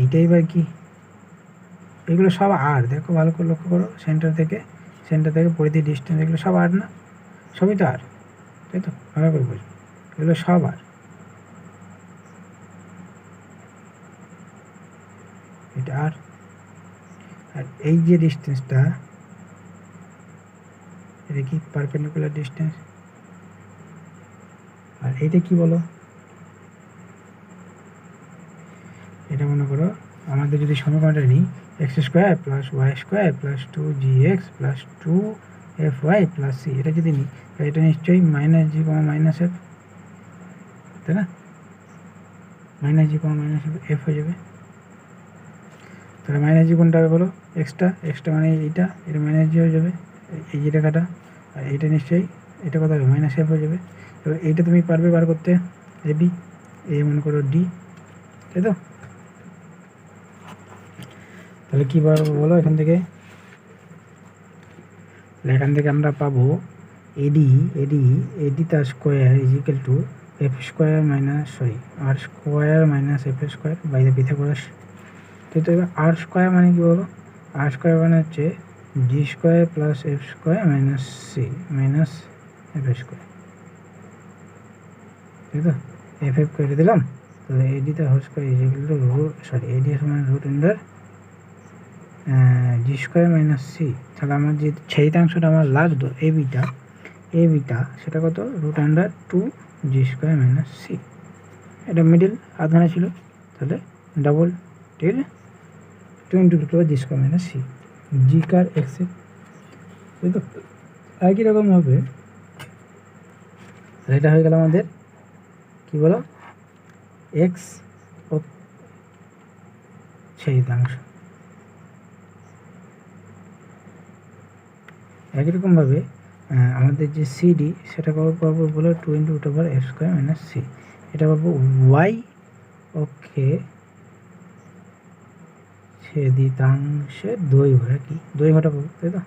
এইটা এবার কি, এগুলো সব আর, দেখো ভালো করে লক্ষ্য করো, সেন্টার থেকে পরিধি ডিস্টেন্স এগুলো সব আর না, সবই তো আর, তাই তো, ভালো করে বুঝবো, এগুলো সব আর। এটা আর এই যে ডিস্টেন্সটা, এটা কি পারপেন্ডিকুলার ডিস্টেন্স, আর এইটা কি বলো, এটা মনে করো আমাদের যদি সমীকরণটা নিই x square plus y square plus 2gx plus 2fy plus c, এটা যদি নিই তাহলে এটা নিশ্চয়ই minus g comma minus f, তাই না, minus g comma minus f হয়ে যাবে। তাহলে মাইনাস জি কোনটা হবে বলো, এক্সটা মানে এইটা, এটা মাইনাস জি হয়ে যাবে, এই যে রেখাটা, আর এইটা নিশ্চয়ই এটা কত হবে মাইনাস এফ হয়ে যাবে। এবার এইটা তুমি পারবে বার করতে, এবি, এই মনে করো ডি, তাই তো। তাহলে কী পাবো বলো এখান থেকে, আমরা পাবো এডি তার square is equal to f square minus r square minus f square by the Pythagoras. তো এবার আর স্কোয়ার মানে কি বলো, আর স্কোয়ার মানে হচ্ছে g square plus f square minus c minus f square, তাই তো, এফ করে দিলাম। তাহলে এডি তার whole square is equal to AD সমান root under g square minus c. তাহলে আমার যে ছেদিতাংশটা আমার লাগতো এবিটা সেটা কত, root under 2g square minus c, এটা মিডিল আধখানা ছিল, তাহলে ডাবল, ঠিক আছে, 2 into root g square minus c, g কার এক্সে, তাই তো। একই রকম হবে, এটা হয়ে গেল আমাদের কি বলো এক্স ও ছেদিতাংশ। একই রকমভাবে আমাদের যে সিডি সেটা পাবো বলো 2 into root over f square minus c, এটা পাবো ওয়াই ওকে ছেদিতাংশের দৈর্ঘ্য, কি দৈর্ঘ্যটা পাবো, তাই তো,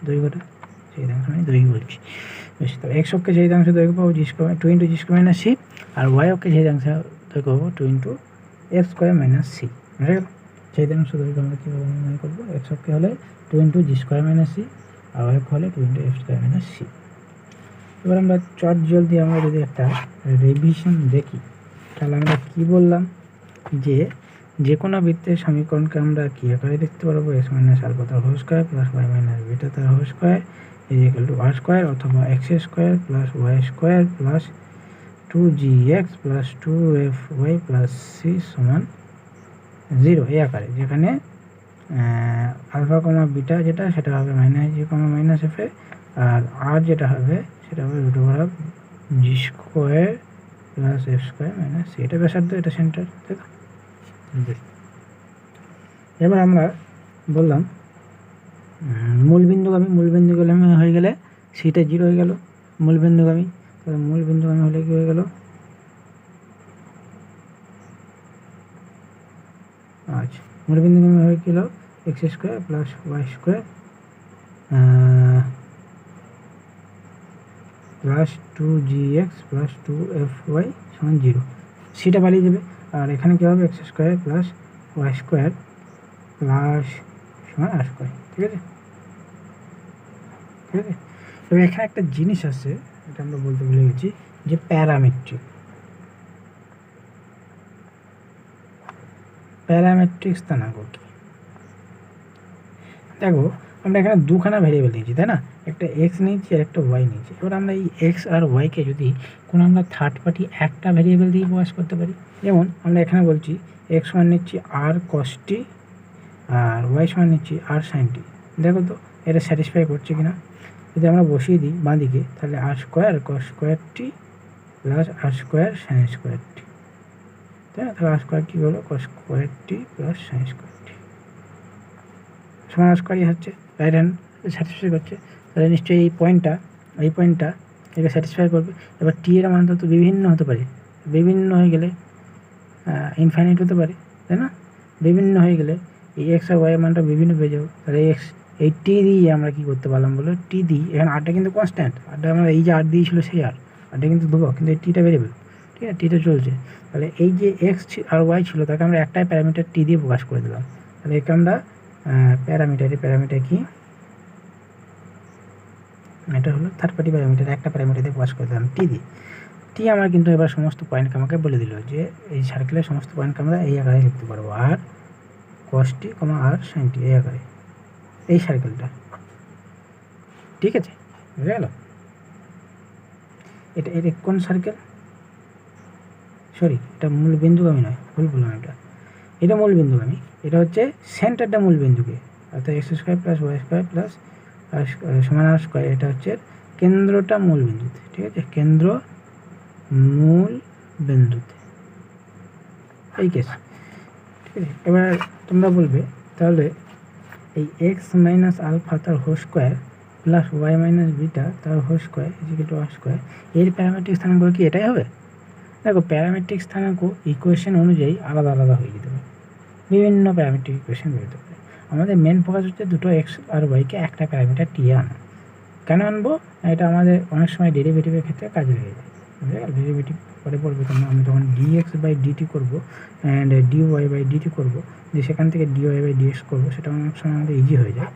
দৈর্ঘ্যটা, ছেদিতাংশ মানে দৈর্ঘ্য বলছি, বেশ। তো এক্স অক্ষে ছেদিতাংশ দৈর্ঘ্য পাবো g square 2 into g square minus c, আর ওয়াই অক্ষে ছেদিতাংশ দৈর্ঘ্য পাবো 2 into f square minus c, বুঝে গেল। ছেদের শুধু আমরা কীভাবে নির্ণয় করবো, এক্স অক্ষে হলে 2 × g² - c আর ওয়াই অক্ষে হলে 2 × f² - c। এবার আমরা চট জলদি আমরা যদি একটা রিভিশন দেখি, তাহলে আমরা কি বললাম যে কোনো বৃত্তের সমীকরণকে আমরা কী আকারে লিখতে পারবো, x - α² + y - β² r² অথবা x² + y² + 2gx + 2fy + c = 0 এই আকারে, যেখানে আলফা কমা বিটা যেটা সেটা হবে -g, -f, আর আর যেটা হবে সেটা হবে √g² + f² - c। এটা ব্যাসার্ধ, এটা সেন্টার, তাই তো? এবার আমরা বললাম মূলবিন্দুগামী হয়ে গেলে সিটা 0 হয়ে গেল। মূলবিন্দুগামী, তাহলে মূলবিন্দুগামী হলে কি হয়ে গেল, আচ্ছা মূলবিন্দুগামী হয়ে গেল x² + y² + 2gx + 2fy = 0। সিটা পালিয়ে যাবে, আর এখানে কী হবে, x² + y² + r²। ঠিক আছে, ঠিক আছে। তবে এখানে একটা জিনিস আছে, এটা আমরা বলতে ভুলে গেছি, যে প্যারামেট্রিক স্থানাঙ্ক কি। দেখো আমরা এখানে দুখানা ভেরিয়েবল নিয়েছি, তাই না, একটা এক্স নিয়েছি আর একটা ওয়াই নিয়েছি। এবার আমরা এই এক্স আর ওয়াইকে যদি কোনো আমরা থার্ড পার্টি একটা ভেরিয়েবল দিয়ে প্রকাশ করতে পারি, যেমন আমরা এখানে বলছি x সমান নিচ্ছি r cos t আর ওয়াই সমান নিচ্ছি r sin t। দেখো তো এটা স্যাটিসফাই করছে কিনা। যদি আমরা বসিয়ে দিই বাঁ দিকে, তাহলে r² cos² t + r² sin² t, তাই না? তাহলে r² কী হলো, cos² t + sin² t সমান r² হচ্ছে, রাইট হ্যান্ড স্যাটিসফাই করছে। তাহলে নিশ্চয়ই এই পয়েন্টটা একে স্যাটিসফাই করবে। এবার টি এর মান তো বিভিন্ন হতে পারে, বিভিন্ন হয়ে গেলে ইনফাইনাইট হতে পারে, তাই না? বিভিন্ন হয়ে গেলে এই এক্স আর ওয়াই মানটা বিভিন্ন পেয়ে যাবো। তাহলে এই টি দিয়ে আমরা কী করতে পারলাম বলো, টি দিই, এখানে আরটা কিন্তু কনস্ট্যান্ট, আরটা আমরা এই যে আর দিয়েছিল সেই আরটা কিন্তু ধ্রুবক, কিন্তু এই টিটা ভেরিয়েবল, ঠিক আছে, টিটা চলছে। তাহলে এই যে এক্স আর ওয়াই ছিল তাকে আমরা একটাই প্যারামিটার টি দিয়ে প্রকাশ করে দিলাম। তাহলে একে আমরা প্যারামিটার কি, এটা হলো থার্ড পার্টি প্যারামিটার, একটা প্যারামিটার দিয়ে প্রকাশ করে দিলাম টি দিয়ে। টি আমার কিন্তু এবার সমস্ত পয়েন্টকে আমাকে বলে দিল যে এই সার্কেলের সমস্ত পয়েন্টকে আমরা এই আকারে লিখতে পারবো, আর cos t, r sin t এই আকারে, এই সার্কেলটা, ঠিক আছে, বুঝে গেল? এটা কোন সার্কেল, সরি এটা মূল বিন্দুগামী নয়, ভুল বললাম, এটা মূল বিন্দুগামী, এটা হচ্ছে সেন্টারটা মূল বিন্দুকে, অর্থাৎ x² + y² + r², এটা হচ্ছে কেন্দ্রটা মূল বিন্দুতে, ঠিক আছে, কেন্দ্র মূল বিন্দুতে, এই কেস, ঠিক আছে। এবার তোমরা বলবে তাহলে এই x - α তার হোল স্কোয়ার + y - β তার হোল স্কোয়ার = r², এর প্যারামেট্রিক স্থানাঙ্ক কি এটাই হবে? দেখো প্যারামেট্রিক স্থানাঙ্ক ইকুয়েশন অনুযায়ী আলাদা আলাদা হয়ে যেতে পারে, বিভিন্ন প্যারামেট্রিক ইকুয়েশন বেরোতে পারে। আমাদের মেন ফোকাস হচ্ছে দুটো এক্স আর ওয়াইকে একটা প্যারামিটার টি আনা। কেন আনবো, এটা আমাদের অনেক সময় ডেরিভেটিভের ক্ষেত্রে কাজে লেগে যায়, বুঝে গেল? ডেরিভেটিভ পরে পড়বে তোমরা, আমি তখন dx/dt করবো অ্যান্ড dy/dt করবো, দিয়ে সেখান থেকে dy/dx করবো, সেটা অনেক সময় আমাদের ইজি হয়ে যায়,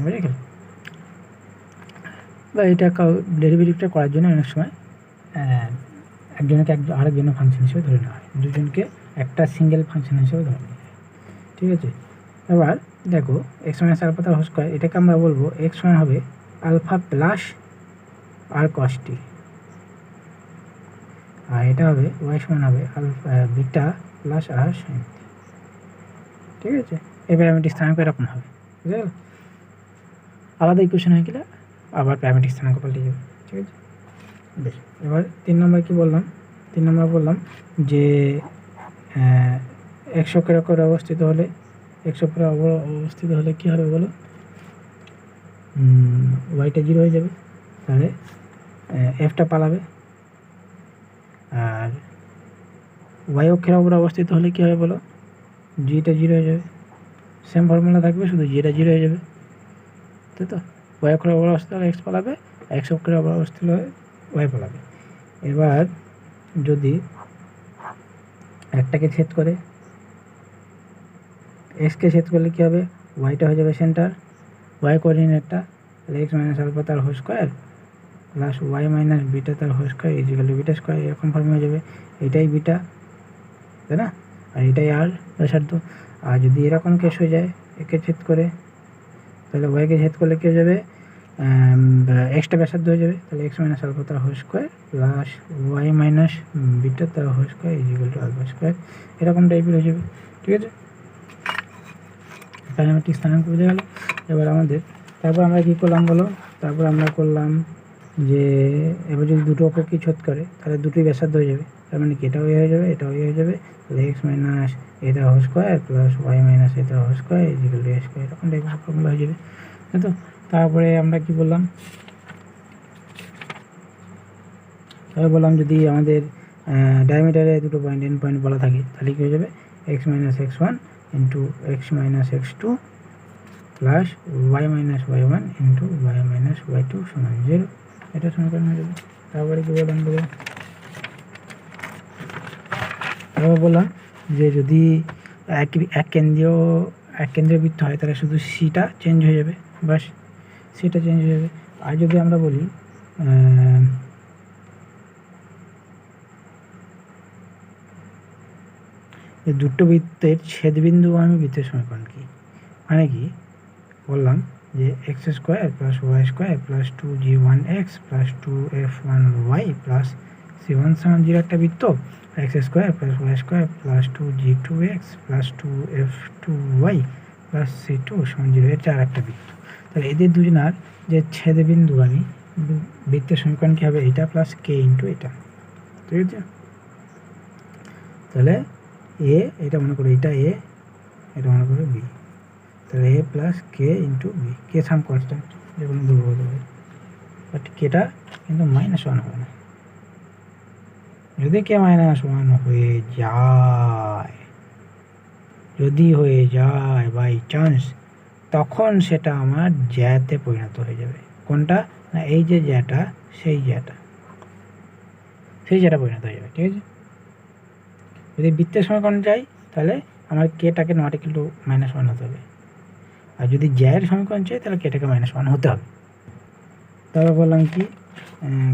বুঝে গেল? বা এটা ডেরিভেটিভটা করার জন্য অনেক সময় একজনকে আরেকজনের ফাংশন হিসেবে ধরে নেওয়া হয়, দুজনকে একটা সিঙ্গেল ফাংশন হিসেবে ধরে নেওয়া হয়, ঠিক আছে। এবার দেখো x - α তার হোল স্কোয়ার, এটাকে আমরা বলবো x সমান হবে alpha plus r cos t, আর এটা হবে y সমান হবে alpha beta plus r sin t, ঠিক আছে। এই প্যারামেট্রিক স্থানাঙ্ক এরকম হবে, বুঝে গেল? আলাদা ইকুয়েশন হয়ে গেলে আবার প্যারামেট্রিক স্থানাঙ্ক পাল্টে যাবে, ঠিক আছে, বেশ। এবার 3 নম্বর কি বললাম, 3 নম্বর বললাম যে x অক্ষের উপরে অবস্থিত হলে কী হবে বলো, ওয়াইটা 0 হয়ে যাবে, তাহলে এফটা পালাবে, আর ওয়াই অক্ষের উপরে অবস্থিত হলে কী হবে বলো, জিটা 0 হয়ে যাবে, সেম ফর্মুলা থাকবে, শুধু জিটা 0 হয়ে যাবে, তাই তো। ওয়াই অক্ষের উপরে অবস্থিত হলে এক্স পালাবে, এক্স অক্ষের উপরে অবস্থিত হলে ওয়াই পালাবে। এবার যদি একটাকে ছেদ করে এক্সকে ছেদ করলে কী হবে, ওয়াইটা হয়ে যাবে সেন্টার, ওয়াই কোঅর্ডিনেটটা, তাহলে এক্স মাইনাস আলফা তার whole square plus y minus beta তার whole square is equal to beta square, এরকম ফর্মে হয়ে যাবে। এটাই বিটা, তাই না, আর এটাই আর ব্যাসার্ধ। আর যদি এরকম কেস হয়ে যায় একে ছেদ করে, তাহলে ওয়াইকে ছেদ করলে কী হয়ে যাবে, এক্সটা ব্যাসার্ধ হয়ে যাবে, তাহলে এক্স মাইনাস আলফা তার whole square plus y minus beta তার whole square is equal to alpha square, এরকম টাইপের হয়ে যাবে। ঠিক আছে, প্যারামেট্রিক স্থানাঙ্ক বুঝে গেল। এবার আমাদের তারপর আমরা কী করলাম বলো, তারপর আমরা করলাম যে এবার যদি দুটো অপরকে ছোট করে তাহলে দুটোই ব্যাসার্ধ হয়ে যাবে, তার মানে কি এটাও হয়ে যাবে এটাও হয়ে যাবে, তাহলে এক্স মাইনাস এটা whole square plus y minus এটা whole square is equal to a square, এরকম টাইপের ফর্মুলা হয়ে যাবে। তো তারপরে আমরা কি বললাম, তারপরে বললাম যদি আমাদের ডায়ামিটারে দুটো পয়েন্ট এন পয়েন্ট বলা থাকে তাহলে কী হয়ে যাবে, x minus x one into x minus x two plus y minus y one into y minus y two সমান 0, এটা সমীকরণ হয়ে যাবে। তারপরে কী বললাম বলে, তারপর বললাম যে যদি এক কেন্দ্রীয় বৃত্ত হয় তাহলে শুধু সিটা চেঞ্জ হয়ে যাবে, বাস সিটা চেঞ্জ হয়ে যাবে। আর যদি আমরা বলি যে দুটো বৃত্তের ছেদবিন্দু আমি বৃত্তের সমীকরণ কি, মানে কি বললাম যে x square plus y square plus 2g1x plus 2f1y plus c1 সমান 0 একটা বৃত্ত, x square plus y square plus 2g2x plus 2f2y plus c2 সমান 0 এটা আর একটা বৃত্ত। তাহলে এদের দুজনার যে ছেদবিন্দু আমি বৃত্তের সমীকরণ কী হবে, এটা প্লাস কে ইন্টু এটা। ঠিক আছে, তাহলে এ এটা মনে করো এটা এ, এটা মনে করো বি, তাহলে এ প্লাস কে ইন্টু বি, কে সাম কনস্ট্যান্ট যে কোনো দুর্বল হবে, বাট কেটা কিন্তু -1 হবে না। যদি কে -1 হয়ে যায়, যদি হয়ে যায় বাই চান্স, তখন সেটা আমার জ্যাতে পরিণত হয়ে যাবে। কোনটা না, এই যে জ্যাটা সেই জ্যাটা পরিণত হয়ে যাবে। ঠিক আছে, যদি বৃত্তের সমীকরণ যাই তাহলে আমার কেটাকে নট ইকুয়াল টু -1 হতে হবে, আর যদি জ্যায়ের সমীকরণ চাই তাহলে কেটাকে -1 হতে হবে। তারপর বললাম কি,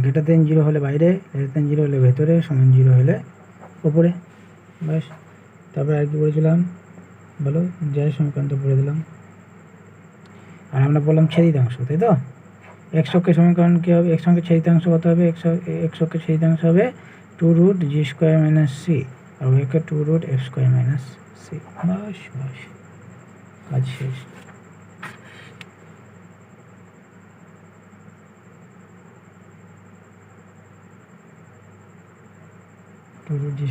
গ্রেটার দেন 0 হলে বাইরে, গ্রেটার দেন 0 হলে ভেতরে, সমান 0 হলে ওপরে, ব্যাস। তারপরে আর কি বলেছিলাম বলো, জ্যায়ের সমীকরণ তো পড়ে দিলাম। আর আমরা বললাম ছেদিতাংশ, তাই তো, এক্স অক্ষের সমীকরণ কী হবে, এক্স অক্ষের ছেদিতাংশ কত হবে, এক্স অক্ষের ছেদিতাংশ হবে 2√g² - c, আর ওই একটা 2√f² - c। বাস বাস, কাজ শেষ। (2√g²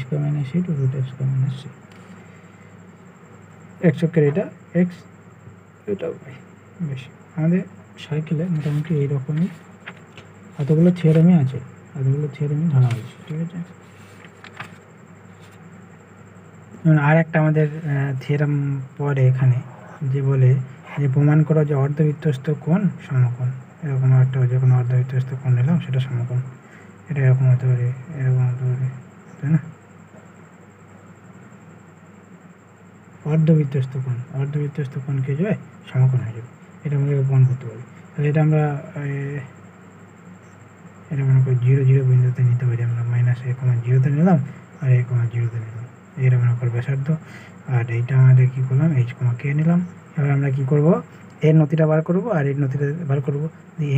- c 2√f² - c), x অক্ষের এটা এক্স, এটা ওয়াই। বেশ, আমাদের সাইকেলে মোটামুটি এইরকমই এতগুলো থিওরেমই আছে, এতগুলো থিওরেমই ধরা হয়েছে। ঠিক আছে, যেমন আর একটা আমাদের থিওরেম পরে এখানে যে বলে যে প্রমাণ করা যে অর্ধবৃত্তস্থ কোণ সমকোণ, এরকম একটা যে কোনো অর্ধবৃত্তস্থ কোণ নিলাম সেটা সমকোণ, এটা এরকম হতে পারে এরকম হতে পারে, তাই না, অর্ধবৃত্তস্থ কোণ কি হয়ে যাবে, সমকোণ হয়ে যাবে। এটা আমরা প্রমাণ করতে পারি। তাহলে এটা আমরা এটা মনে করি 0 বিন্দুতে নিতে পারি, আমরা -a,0 নিলাম আর a,0 নিলাম, এটা মনে করি ব্যাসার্ধ, আর এইটা আমাদের কী করলাম h,k নিলাম। এবার আমরা কী করব, এর নতিটা বার করব আর এর নতিটা বার করব,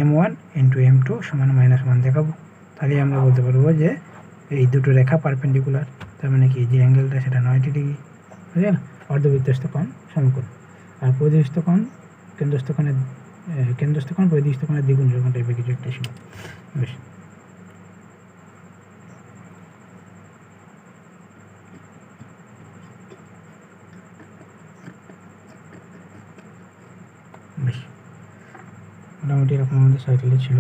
m1 × m2 সমান -1 দেখাবো, তাহলে আমরা বলতে পারবো যে এই দুটো রেখা পারপেন্ডিকুলার, তার মানে কি যে অ্যাঙ্গেলটা সেটা 90 ডিগ্রি, বুঝলেন, অর্ধবৃত্তস্থ কোণ সমকোণ। আর পরিদৃষ্ট কোণ কেন্দ্রস্থ কোণ পরিদৃষ্ট কোণের দ্বিগুণ, এরকম টাইপের কিছু একটা ছিল। বেশ, মোটামুটি এরকম আমাদের সাইকেলে ছিল।